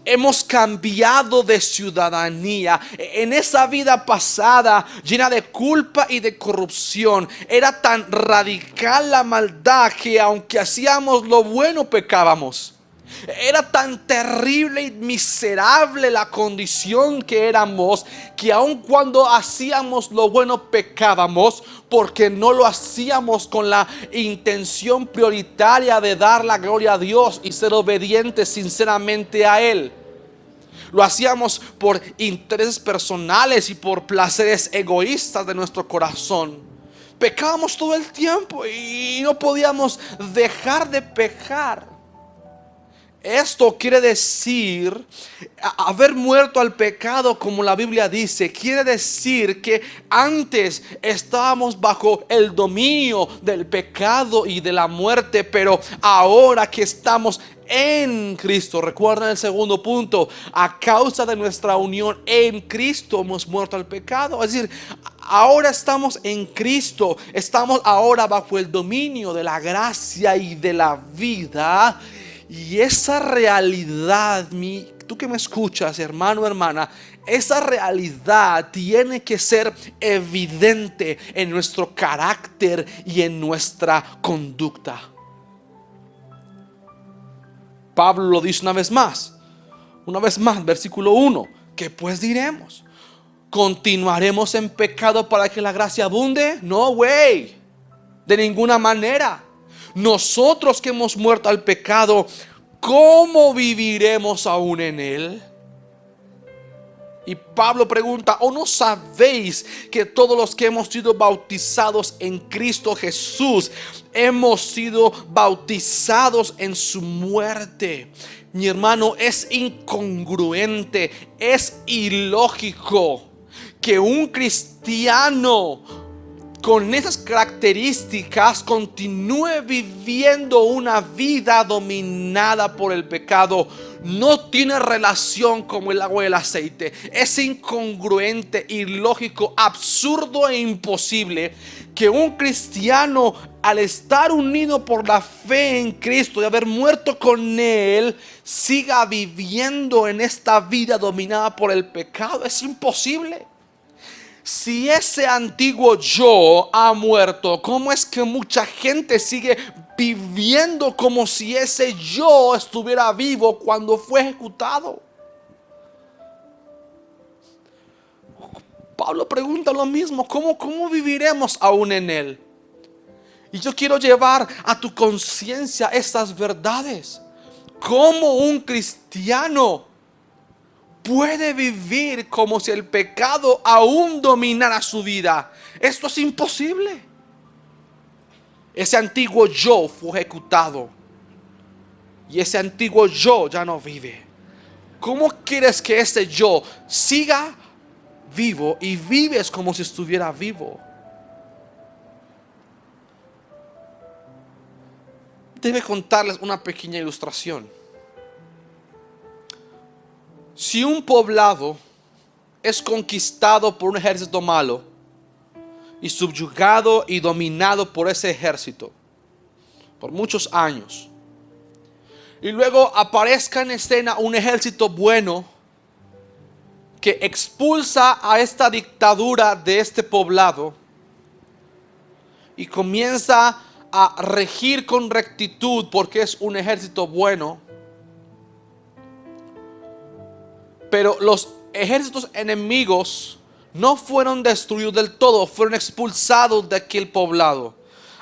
Hemos cambiado de ciudadanía. En esa vida pasada, llena de culpa y de corrupción, era tan radical la maldad que aunque hacíamos lo bueno, pecábamos. Era tan terrible y miserable la condición que éramos, que aun cuando hacíamos lo bueno pecábamos, porque no lo hacíamos con la intención prioritaria de dar la gloria a Dios y ser obedientes sinceramente a Él. Lo hacíamos por intereses personales y por placeres egoístas de nuestro corazón. Pecábamos todo el tiempo y no podíamos dejar de pecar. Esto quiere decir, haber muerto al pecado, como la Biblia dice, quiere decir que antes estábamos bajo el dominio del pecado y de la muerte, pero ahora que estamos en Cristo, recuerden el segundo punto, a causa de nuestra unión en Cristo hemos muerto al pecado. Es decir, ahora estamos en Cristo, estamos ahora bajo el dominio de la gracia y de la vida. Y esa realidad, tú que me escuchas, hermano, hermana, esa realidad tiene que ser evidente en nuestro carácter y en nuestra conducta. Pablo lo dice una vez más, versículo 1. ¿Qué pues diremos? ¿Continuaremos en pecado para que la gracia abunde? No, güey, de ninguna manera. Nosotros que hemos muerto al pecado, ¿cómo viviremos aún en él? Y Pablo pregunta, ¿o no sabéis que todos los que hemos sido bautizados en Cristo Jesús hemos sido bautizados en su muerte? Mi hermano, es incongruente, es ilógico que un cristiano con esas características continúe viviendo una vida dominada por el pecado. No tiene relación como el agua y el aceite. Es incongruente, ilógico, absurdo e imposible que un cristiano, al estar unido por la fe en Cristo y haber muerto con Él, siga viviendo en esta vida dominada por el pecado. Es imposible. Si ese antiguo yo ha muerto, ¿cómo es que mucha gente sigue viviendo como si ese yo estuviera vivo cuando fue ejecutado? Pablo pregunta lo mismo, ¿cómo viviremos aún en él? Y yo quiero llevar a tu conciencia estas verdades. ¿Cómo un cristiano puede vivir como si el pecado aún dominara su vida? Esto es imposible. Ese antiguo yo fue ejecutado y ese antiguo yo ya no vive. ¿Cómo quieres que ese yo siga vivo y vives como si estuviera vivo? Debe contarles una pequeña ilustración. Si un poblado es conquistado por un ejército malo y subyugado y dominado por ese ejército por muchos años, y luego aparezca en escena un ejército bueno que expulsa a esta dictadura de este poblado y comienza a regir con rectitud porque es un ejército bueno, pero los ejércitos enemigos no fueron destruidos del todo, fueron expulsados de aquel poblado.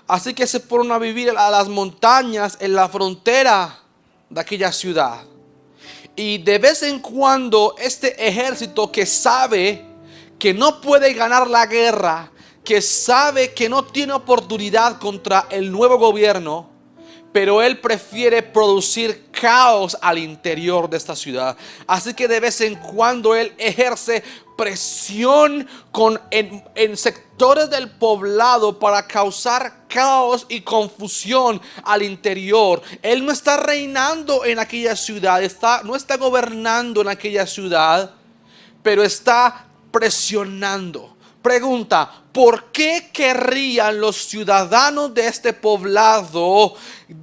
Así que se fueron a vivir a las montañas en la frontera de aquella ciudad. Y de vez en cuando este ejército, que sabe que no puede ganar la guerra, que sabe que no tiene oportunidad contra el nuevo gobierno, pero él prefiere producir caos al interior de esta ciudad. Así que de vez en cuando él ejerce presión en sectores del poblado para causar caos y confusión al interior. Él no está reinando en aquella ciudad, no está gobernando en aquella ciudad, pero está presionando. Pregunta: ¿por qué querrían los ciudadanos de este poblado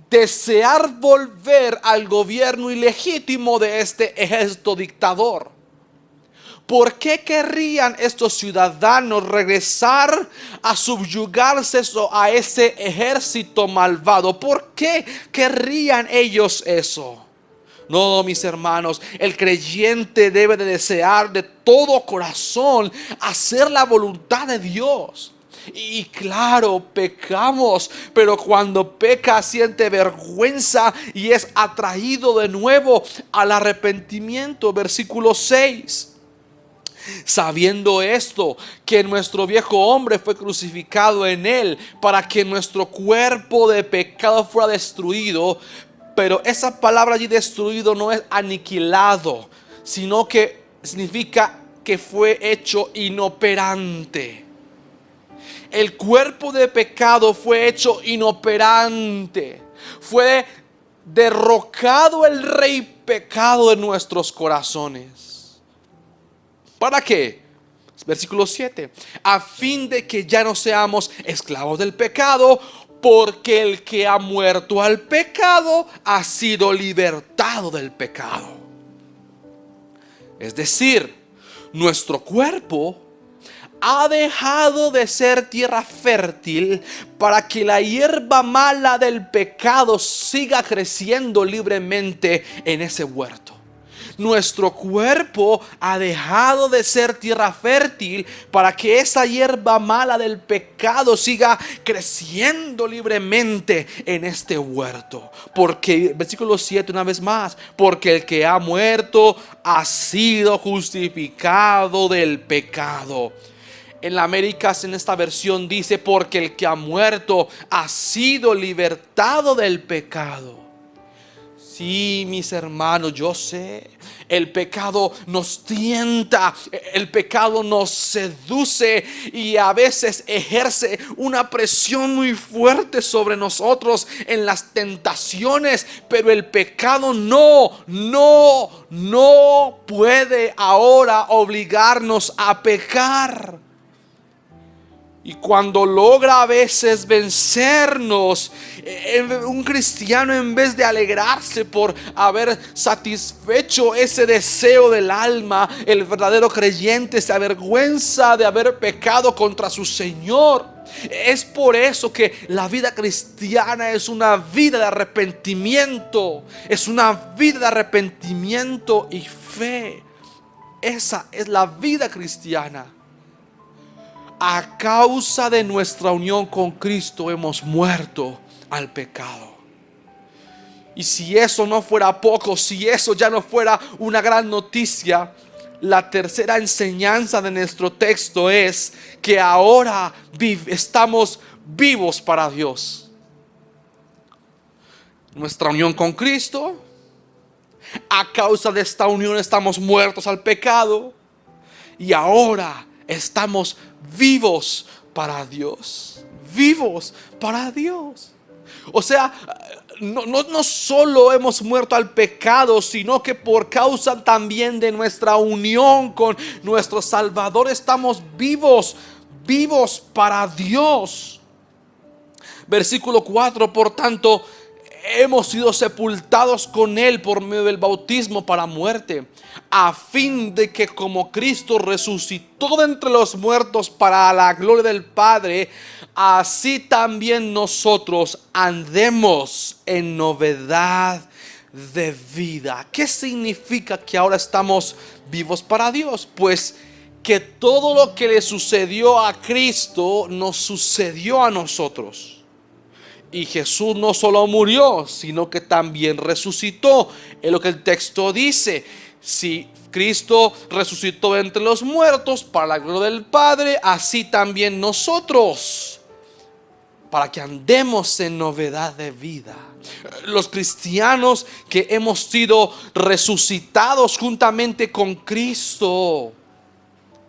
desear volver al gobierno ilegítimo de este ejército dictador? ¿Por qué querrían estos ciudadanos regresar a subyugarse a ese ejército malvado? ¿Por qué querrían ellos eso? No, mis hermanos, el creyente debe de desear de todo corazón hacer la voluntad de Dios. Y claro, pecamos, pero cuando peca siente vergüenza y es atraído de nuevo al arrepentimiento. Versículo 6. Sabiendo esto, que nuestro viejo hombre fue crucificado en él para que nuestro cuerpo de pecado fuera destruido. Pero esa palabra allí, destruido, no es aniquilado, sino que significa que fue hecho inoperante. El cuerpo de pecado fue hecho inoperante. Fue derrocado el rey pecado de nuestros corazones. ¿Para qué? Versículo 7. A fin de que ya no seamos esclavos del pecado, porque el que ha muerto al pecado ha sido libertado del pecado. Es decir, nuestro cuerpo ha dejado de ser tierra fértil para que la hierba mala del pecado siga creciendo libremente en ese huerto. Nuestro cuerpo ha dejado de ser tierra fértil para que esa hierba mala del pecado siga creciendo libremente en este huerto. Porque, versículo 7 una vez más, porque el que ha muerto ha sido justificado del pecado. En la Américas, en esta versión dice, porque el que ha muerto ha sido libertado del pecado. Sí, mis hermanos, yo sé, el pecado nos tienta, el pecado nos seduce y a veces ejerce una presión muy fuerte sobre nosotros en las tentaciones, pero el pecado no puede ahora obligarnos a pecar. Y cuando logra a veces vencernos, un cristiano, en vez de alegrarse por haber satisfecho ese deseo del alma, el verdadero creyente se avergüenza de haber pecado contra su Señor. Es por eso que la vida cristiana es una vida de arrepentimiento. Es una vida de arrepentimiento y fe. Esa es la vida cristiana. A causa de nuestra unión con Cristo hemos muerto al pecado. Y si eso no fuera poco, si eso ya no fuera una gran noticia, la tercera enseñanza de nuestro texto es que ahora estamos vivos para Dios. Nuestra unión con Cristo, a causa de esta unión estamos muertos al pecado y ahora estamos vivos para Dios. Vivos para Dios. O sea, no solo hemos muerto al pecado, sino que por causa también de nuestra unión con nuestro Salvador estamos vivos para Dios. Versículo 4, por tanto, hemos sido sepultados con Él por medio del bautismo para muerte, a fin de que como Cristo resucitó de entre los muertos para la gloria del Padre, así también nosotros andemos en novedad de vida. ¿Qué significa que ahora estamos vivos para Dios? Pues que todo lo que le sucedió a Cristo nos sucedió a nosotros. Y Jesús no solo murió, sino que también resucitó. Es lo que el texto dice. Si Cristo resucitó entre los muertos para la gloria del Padre, así también nosotros. para que andemos en novedad de vida. Los cristianos que hemos sido resucitados juntamente con Cristo.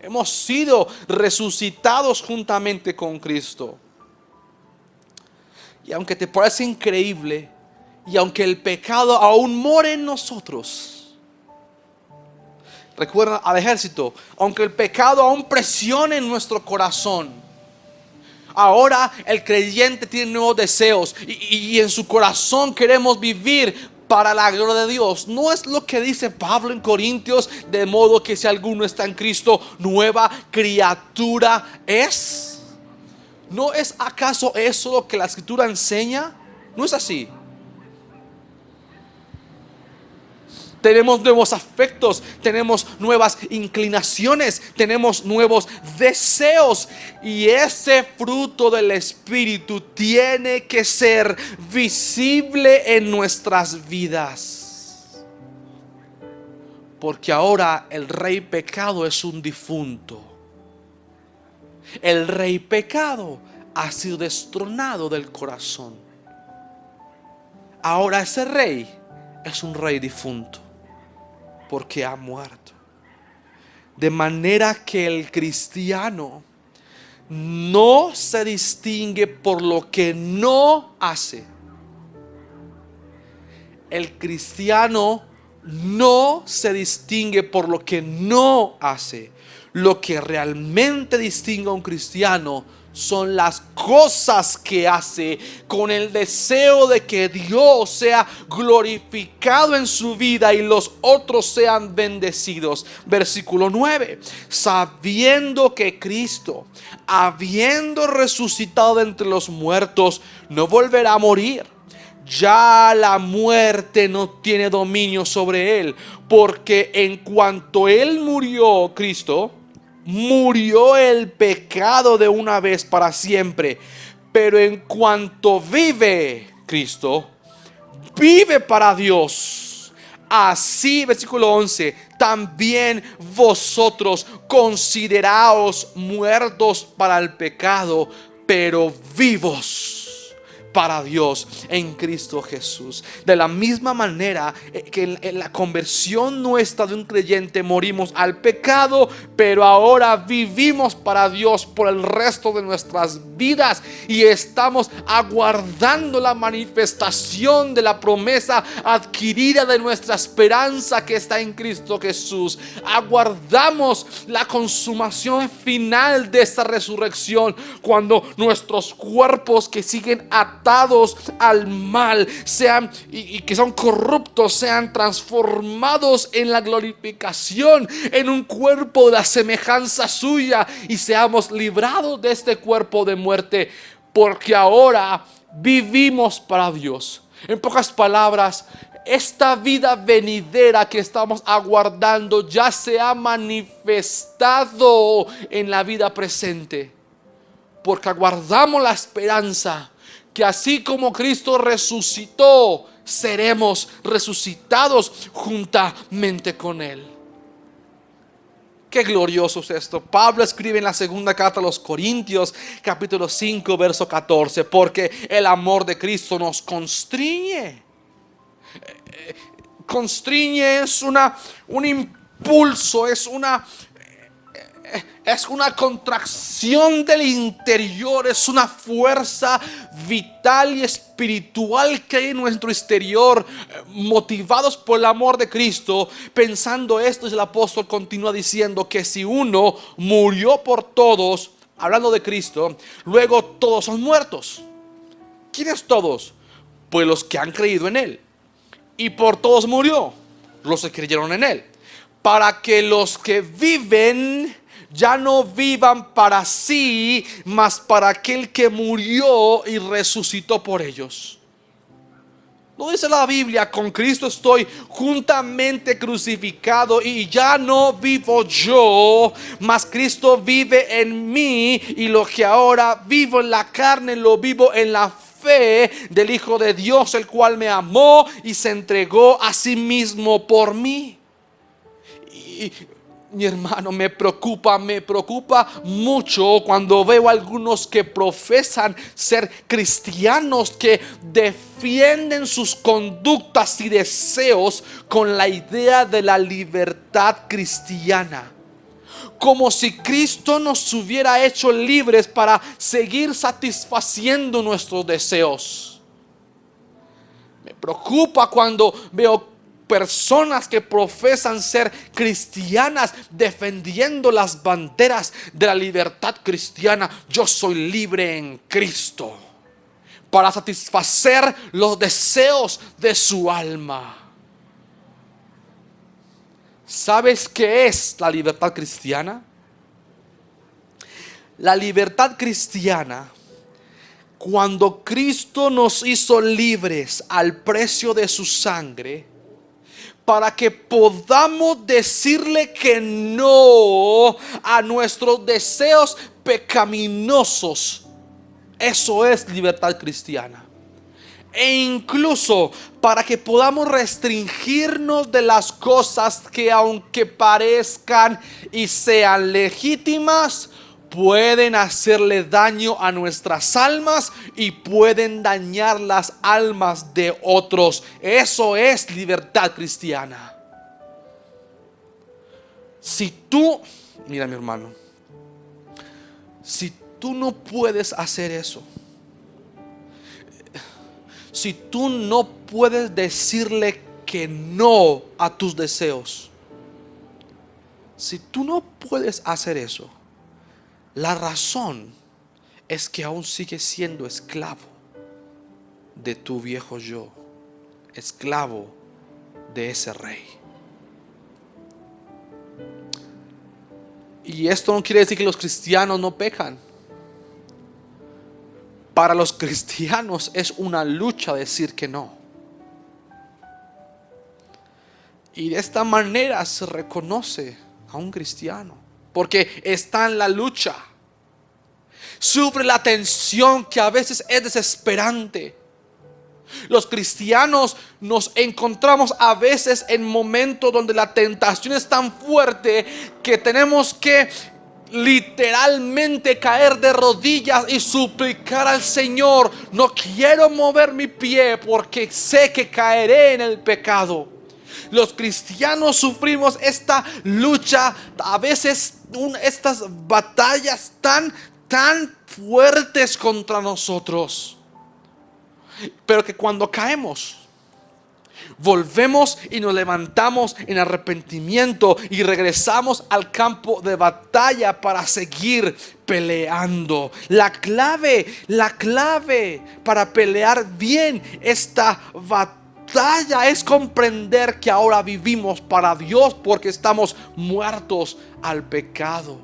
Hemos sido resucitados juntamente con Cristo. Y aunque te parece increíble, y aunque el pecado aún mora en nosotros, recuerda al ejército, aunque el pecado aún presione en nuestro corazón, ahora el creyente tiene nuevos deseos y en su corazón queremos vivir para la gloria de Dios. No es lo que dice Pablo en Corintios, de modo que si alguno está en Cristo, nueva criatura es. ¿No es acaso eso lo que la Escritura enseña? ¿No es así? Tenemos nuevos afectos, tenemos nuevas inclinaciones, tenemos nuevos deseos. Y ese fruto del Espíritu tiene que ser visible en nuestras vidas. Porque ahora el rey pecado es un difunto. El rey pecado ha sido destronado del corazón. Ahora ese rey es un rey difunto, porque ha muerto. De manera que el cristiano no se distingue por lo que no hace. El cristiano no se distingue por lo que no hace. Lo que realmente distingue a un cristiano son las cosas que hace, con el deseo de que Dios sea glorificado en su vida y los otros sean bendecidos. Versículo 9: sabiendo que Cristo, habiendo resucitado de entre los muertos, no volverá a morir, ya la muerte no tiene dominio sobre él, porque en cuanto él murió, Cristo murió el pecado de una vez para siempre. Pero en cuanto vive Cristo, vive para Dios. Así, versículo 11, también vosotros consideraos muertos para el pecado, pero vivos para Dios en Cristo Jesús. De la misma manera que en la conversión nuestra de un creyente morimos al pecado, pero ahora vivimos para Dios por el resto de nuestras vidas y estamos aguardando la manifestación de la promesa adquirida de nuestra esperanza que está en Cristo Jesús. Aguardamos la consumación final de esta resurrección, cuando nuestros cuerpos que siguen atados al mal sean y que son corruptos sean transformados en la glorificación, en un cuerpo de la semejanza suya, y seamos librados de este cuerpo de muerte, porque ahora vivimos para Dios. En pocas palabras, esta vida venidera que estamos aguardando ya se ha manifestado en la vida presente, porque aguardamos la esperanza que así como Cristo resucitó, seremos resucitados juntamente con Él. Qué glorioso es esto. Pablo escribe en la segunda carta a los Corintios, capítulo 5, verso 14, porque el amor de Cristo nos constriñe. Constriñe es un impulso, es una contracción del interior, es una fuerza vital y espiritual que hay en nuestro exterior, motivados por el amor de Cristo. Pensando esto, el apóstol continúa diciendo que si uno murió por todos, hablando de Cristo, luego todos son muertos. ¿Quiénes todos? Pues los que han creído en Él. Y por todos murió, los que creyeron en Él, para que los que viven ya no vivan para sí, mas para aquel que murió y resucitó por ellos. ¿No dice la Biblia: con Cristo estoy juntamente crucificado y ya no vivo yo, mas Cristo vive en mí, y lo que ahora vivo en la carne lo vivo en la fe del Hijo de Dios, el cual me amó y se entregó a sí mismo por mí? Y Mi hermano, me preocupa mucho cuando veo a algunos que profesan ser cristianos, que defienden sus conductas y deseos con la idea de la libertad cristiana, como si Cristo nos hubiera hecho libres para seguir satisfaciendo nuestros deseos. Me preocupa cuando veo personas que profesan ser cristianas defendiendo las banderas de la libertad cristiana. Yo soy libre en Cristo, para satisfacer los deseos de su alma. ¿Sabes qué es la libertad cristiana? La libertad cristiana, cuando Cristo nos hizo libres al precio de su sangre, para que podamos decirle que no a nuestros deseos pecaminosos. Eso es libertad cristiana. E incluso para que podamos restringirnos de las cosas que, aunque parezcan y sean legítimas, pueden hacerle daño a nuestras almas y pueden dañar las almas de otros. Eso es libertad cristiana. Si tú, mira mi hermano, si tú no puedes hacer eso, si tú no puedes decirle que no a tus deseos, si tú no puedes hacer eso, la razón es que aún sigues siendo esclavo de tu viejo yo, esclavo de ese rey. Y esto no quiere decir que los cristianos no pecan. Para los cristianos es una lucha decir que no. Y de esta manera se reconoce a un cristiano, porque está en la lucha. Sufre la tensión que a veces es desesperante. Los cristianos nos encontramos a veces en momentos donde la tentación es tan fuerte que tenemos que literalmente caer de rodillas y suplicar al Señor: no quiero mover mi pie porque sé que caeré en el pecado. Los cristianos sufrimos esta lucha, a veces estas batallas tan fuertes contra nosotros, pero que cuando caemos, volvemos y nos levantamos en arrepentimiento y regresamos al campo de batalla para seguir peleando. La clave para pelear bien esta batalla es comprender que ahora vivimos para Dios, porque estamos muertos al pecado.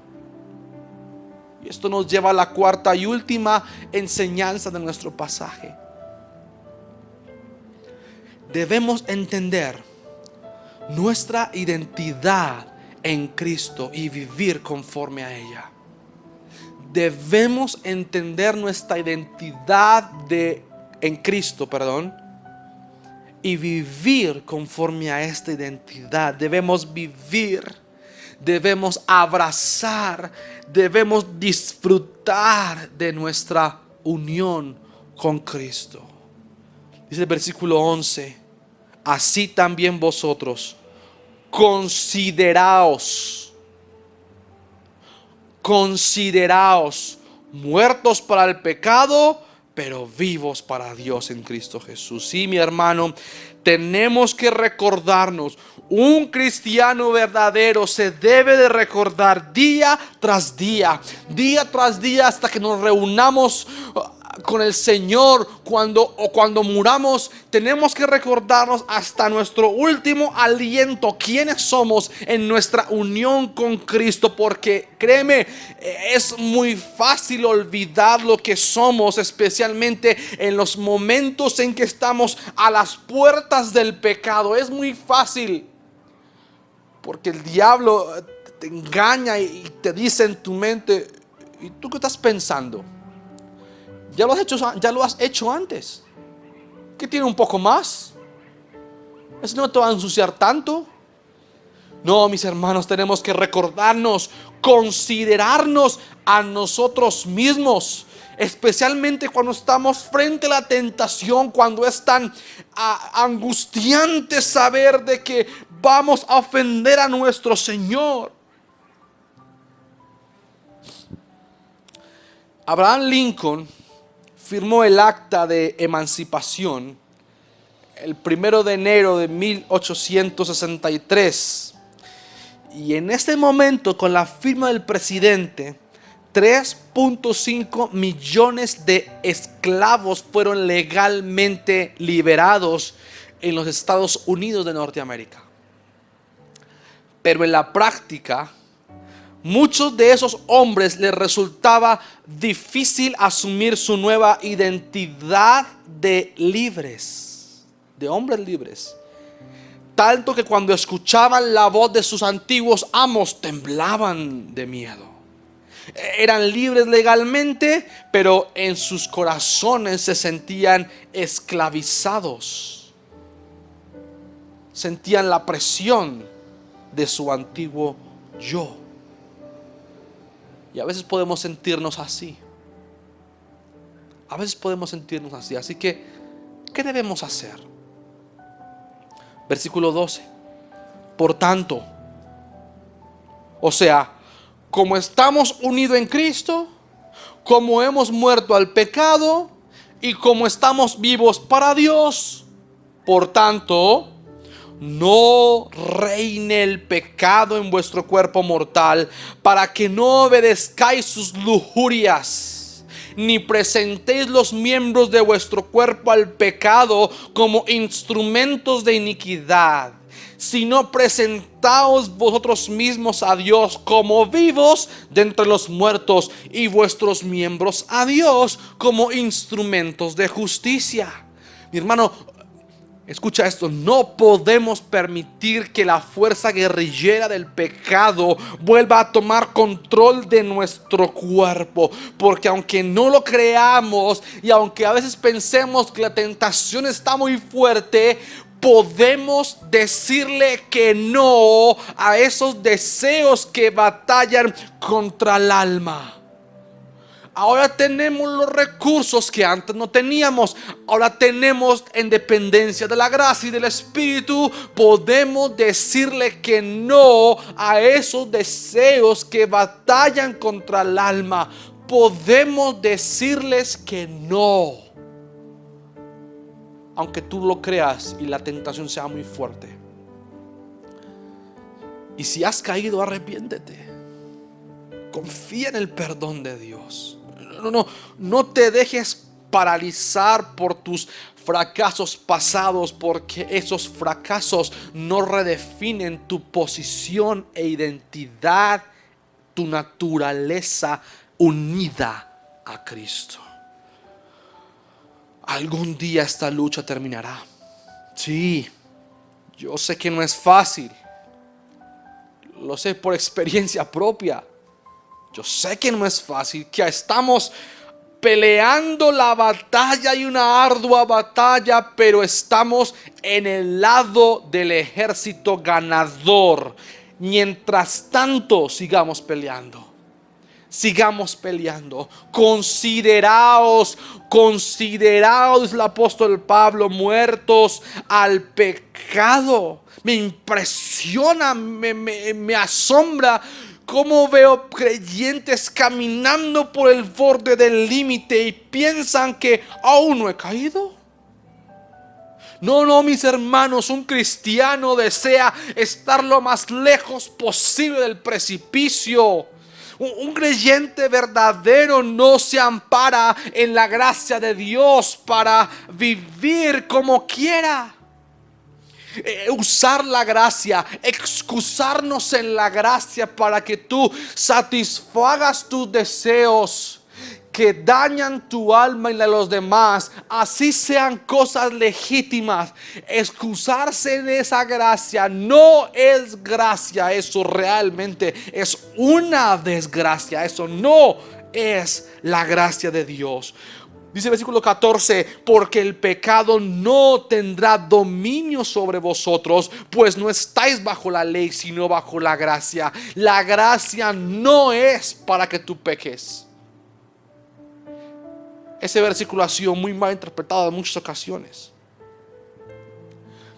Y esto nos lleva a la cuarta y última enseñanza de nuestro pasaje. Debemos entender nuestra identidad en Cristo y vivir conforme a ella. Debemos entender nuestra identidad en Cristo, y vivir conforme a esta identidad. Debemos vivir, debemos abrazar, debemos disfrutar de nuestra unión con Cristo. Dice el versículo 11: así también vosotros consideraos muertos para el pecado, pero vivos para Dios en Cristo Jesús. Sí, mi hermano, tenemos que recordarnos. Un cristiano verdadero se debe de recordar día tras día, hasta que nos reunamos con el Señor. Cuando muramos, tenemos que recordarnos hasta nuestro último aliento quiénes somos en nuestra unión con Cristo, porque créeme, es muy fácil olvidar lo que somos, especialmente en los momentos en que estamos a las puertas del pecado. Es muy fácil, porque el diablo te engaña y te dice en tu mente: ¿y tú qué estás pensando? Ya lo has hecho antes. ¿Qué tiene un poco más? Eso no te va a ensuciar tanto. No, mis hermanos, tenemos que recordarnos, considerarnos a nosotros mismos, especialmente cuando estamos frente a la tentación, cuando es tan angustiante saber de que vamos a ofender a nuestro Señor. Abraham Lincoln firmó el acta de emancipación el 1 de enero de 1863. Y en este momento, con la firma del presidente, 3.5 millones de esclavos fueron legalmente liberados en los Estados Unidos de Norteamérica. Pero en la práctica, muchos de esos hombres les resultaba difícil asumir su nueva identidad de libres, de hombres libres. Tanto que cuando escuchaban la voz de sus antiguos amos temblaban de miedo. Eran libres legalmente, pero en sus corazones se sentían esclavizados. Sentían la presión de su antiguo yo. Y a veces podemos sentirnos así. Así que, ¿qué debemos hacer? Versículo 12. Por tanto, o sea, como estamos unidos en Cristo, como hemos muerto al pecado y como estamos vivos para Dios, por tanto, no reine el pecado en vuestro cuerpo mortal, para que no obedezcáis sus lujurias, ni presentéis los miembros de vuestro cuerpo al pecado como instrumentos de iniquidad, sino presentaos vosotros mismos a Dios como vivos de entre los muertos, y vuestros miembros a Dios como instrumentos de justicia. Mi hermano, escucha esto: no podemos permitir que la fuerza guerrillera del pecado vuelva a tomar control de nuestro cuerpo, porque aunque no lo creamos y aunque a veces pensemos que la tentación está muy fuerte, podemos decirle que no a esos deseos que batallan contra el alma. Ahora tenemos los recursos que antes no teníamos. Ahora tenemos, en dependencia de la gracia y del Espíritu, podemos decirle que no a esos deseos que batallan contra el alma. Podemos decirles que no, aunque tú lo creas y la tentación sea muy fuerte. Y si has caído, arrepiéntete. Confía en el perdón de Dios. No te dejes paralizar por tus fracasos pasados, porque esos fracasos no redefinen tu posición e identidad, tu naturaleza unida a Cristo. Algún día esta lucha terminará. Sí, yo sé que no es fácil. Lo sé por experiencia propia. Yo sé que no es fácil, que estamos peleando la batalla y una ardua batalla, pero estamos en el lado del ejército ganador. Mientras tanto, sigamos peleando. Consideraos, el apóstol Pablo, muertos al pecado. Me impresiona, me asombra cómo veo creyentes caminando por el borde del límite y piensan que aún no he caído. No, mis hermanos, un cristiano desea estar lo más lejos posible del precipicio. Un creyente verdadero no se ampara en la gracia de Dios para vivir como quiera. Usar la gracia, excusarnos en la gracia para que tú satisfagas tus deseos que dañan tu alma y la de los demás, así sean cosas legítimas. Excusarse en esa gracia no es gracia, eso realmente es una desgracia. Eso no es la gracia de Dios. Dice el versículo 14, porque el pecado no tendrá dominio sobre vosotros, pues no estáis bajo la ley, sino bajo la gracia. La gracia no es para que tú peques. Ese versículo ha sido muy mal interpretado en muchas ocasiones.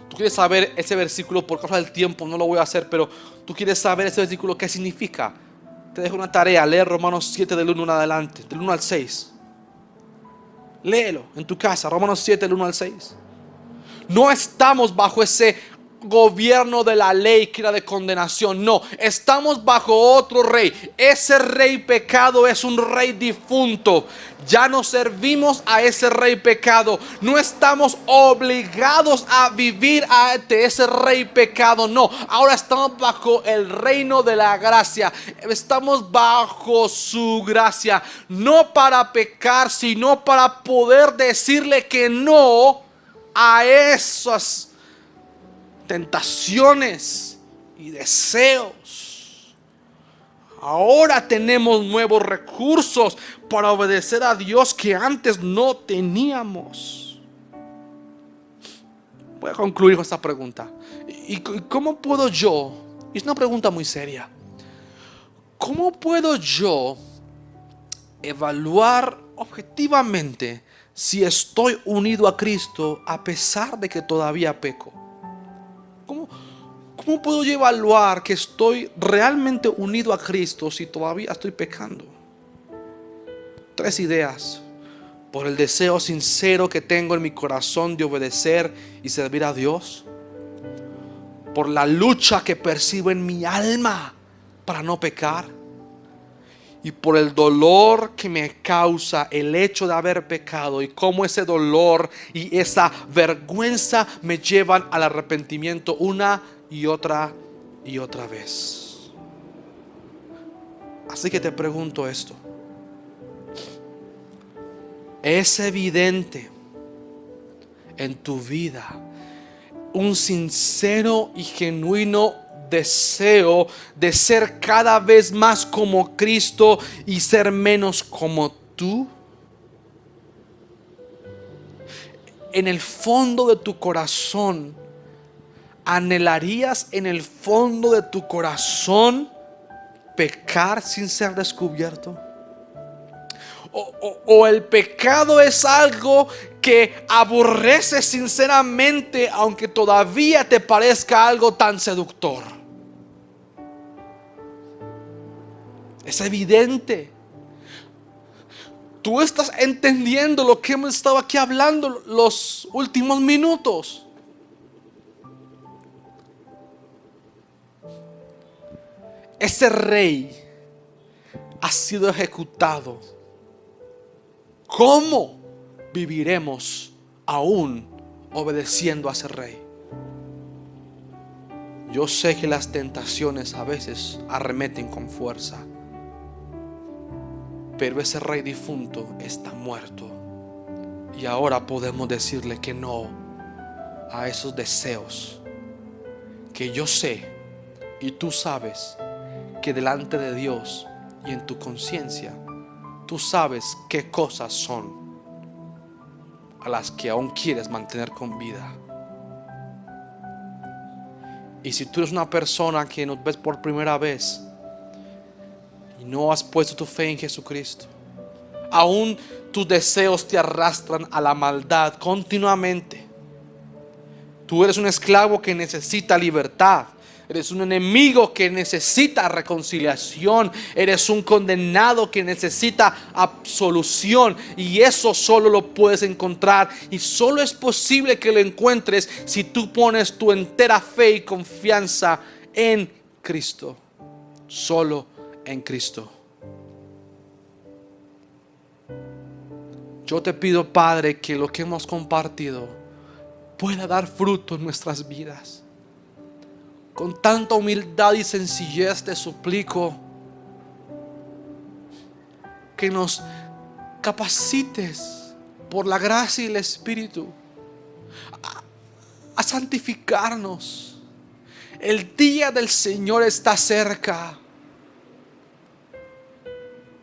Tú quieres saber ese versículo, por causa del tiempo no lo voy a hacer, pero tú quieres saber ese versículo qué significa. Te dejo una tarea, leer Romanos 7 del 1 en adelante, del 1 al 6. Léelo en tu casa, Romanos 7, del 1 al 6. No estamos bajo ese gobierno de la ley que era de condenación. No, estamos bajo otro rey. Ese rey pecado es un rey difunto. Ya no servimos a ese rey pecado. No estamos obligados a vivir ante ese rey pecado. No, ahora estamos bajo el reino de la gracia. Estamos bajo su gracia. No para pecar, sino para poder decirle que no a esas tentaciones y deseos. Ahora tenemos nuevos recursos para obedecer a Dios que antes no teníamos. Voy a concluir con esta pregunta. ¿Y cómo puedo yo? Y es una pregunta muy seria. ¿Cómo puedo yo evaluar objetivamente si estoy unido a Cristo a pesar de que todavía peco? ¿Cómo puedo yo evaluar que estoy realmente unido a Cristo si todavía estoy pecando? 3 ideas. Por el deseo sincero que tengo en mi corazón de obedecer y servir a Dios. Por la lucha que percibo en mi alma para no pecar. Y por el dolor que me causa el hecho de haber pecado, y cómo ese dolor y esa vergüenza me llevan al arrepentimiento una y otra vez. Así que te pregunto esto: ¿es evidente en tu vida un sincero y genuino deseo de ser cada vez más como Cristo y ser menos como tú? En el fondo de tu corazón, ¿anhelarías en el fondo de tu corazón pecar sin ser descubierto? O el pecado es algo que aborreces sinceramente, aunque todavía te parezca algo tan seductor. Es evidente. Tú estás entendiendo lo que hemos estado aquí hablando los últimos minutos. Ese rey ha sido ejecutado. ¿Cómo viviremos aún obedeciendo a ese rey? Yo sé que las tentaciones a veces arremeten con fuerza, pero ese rey difunto está muerto. Y ahora podemos decirle que no a esos deseos que yo sé y tú sabes que delante de Dios y en tu conciencia tú sabes qué cosas son a las que aún quieres mantener con vida. Y si tú eres una persona que nos ves por primera vez y no has puesto tu fe en Jesucristo, aún tus deseos te arrastran a la maldad continuamente. Tú eres un esclavo que necesita libertad. Eres un enemigo que necesita reconciliación. Eres un condenado que necesita absolución. Y eso solo lo puedes encontrar, y solo es posible que lo encuentres si tú pones tu entera fe y confianza en Cristo. Solo en Cristo. Yo te pido, Padre, que lo que hemos compartido pueda dar fruto en nuestras vidas. Con tanta humildad y sencillez te suplico que nos capacites por la gracia y el Espíritu a santificarnos. El día del Señor está cerca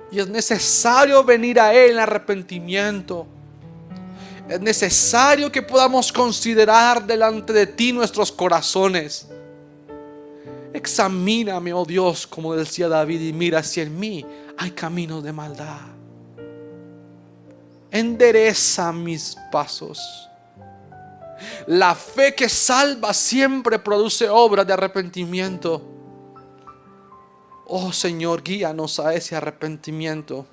y es necesario venir a Él en arrepentimiento Es necesario que podamos considerar delante de ti nuestros corazones. Examíname, oh Dios, como decía David, y mira si en mí hay caminos de maldad. Endereza mis pasos. La fe que salva siempre produce obras de arrepentimiento. Oh Señor, guíanos a ese arrepentimiento.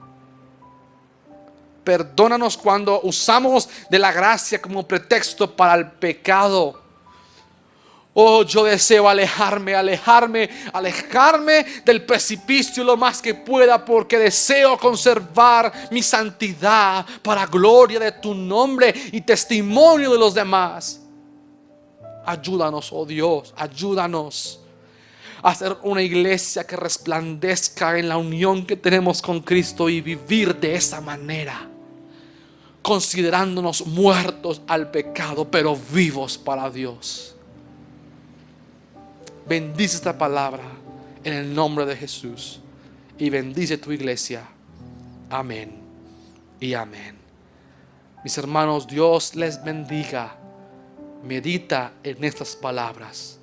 Perdónanos cuando usamos de la gracia como pretexto para el pecado. Oh, yo deseo alejarme del precipicio lo más que pueda, porque deseo conservar mi santidad para gloria de tu nombre y testimonio de los demás. Ayúdanos, oh Dios, ayúdanos a ser una iglesia que resplandezca en la unión que tenemos con Cristo y vivir de esa manera, considerándonos muertos al pecado, pero vivos para Dios. Bendice esta palabra en el nombre de Jesús y bendice tu iglesia. Amén y amén. Mis hermanos, Dios les bendiga. Medita en estas palabras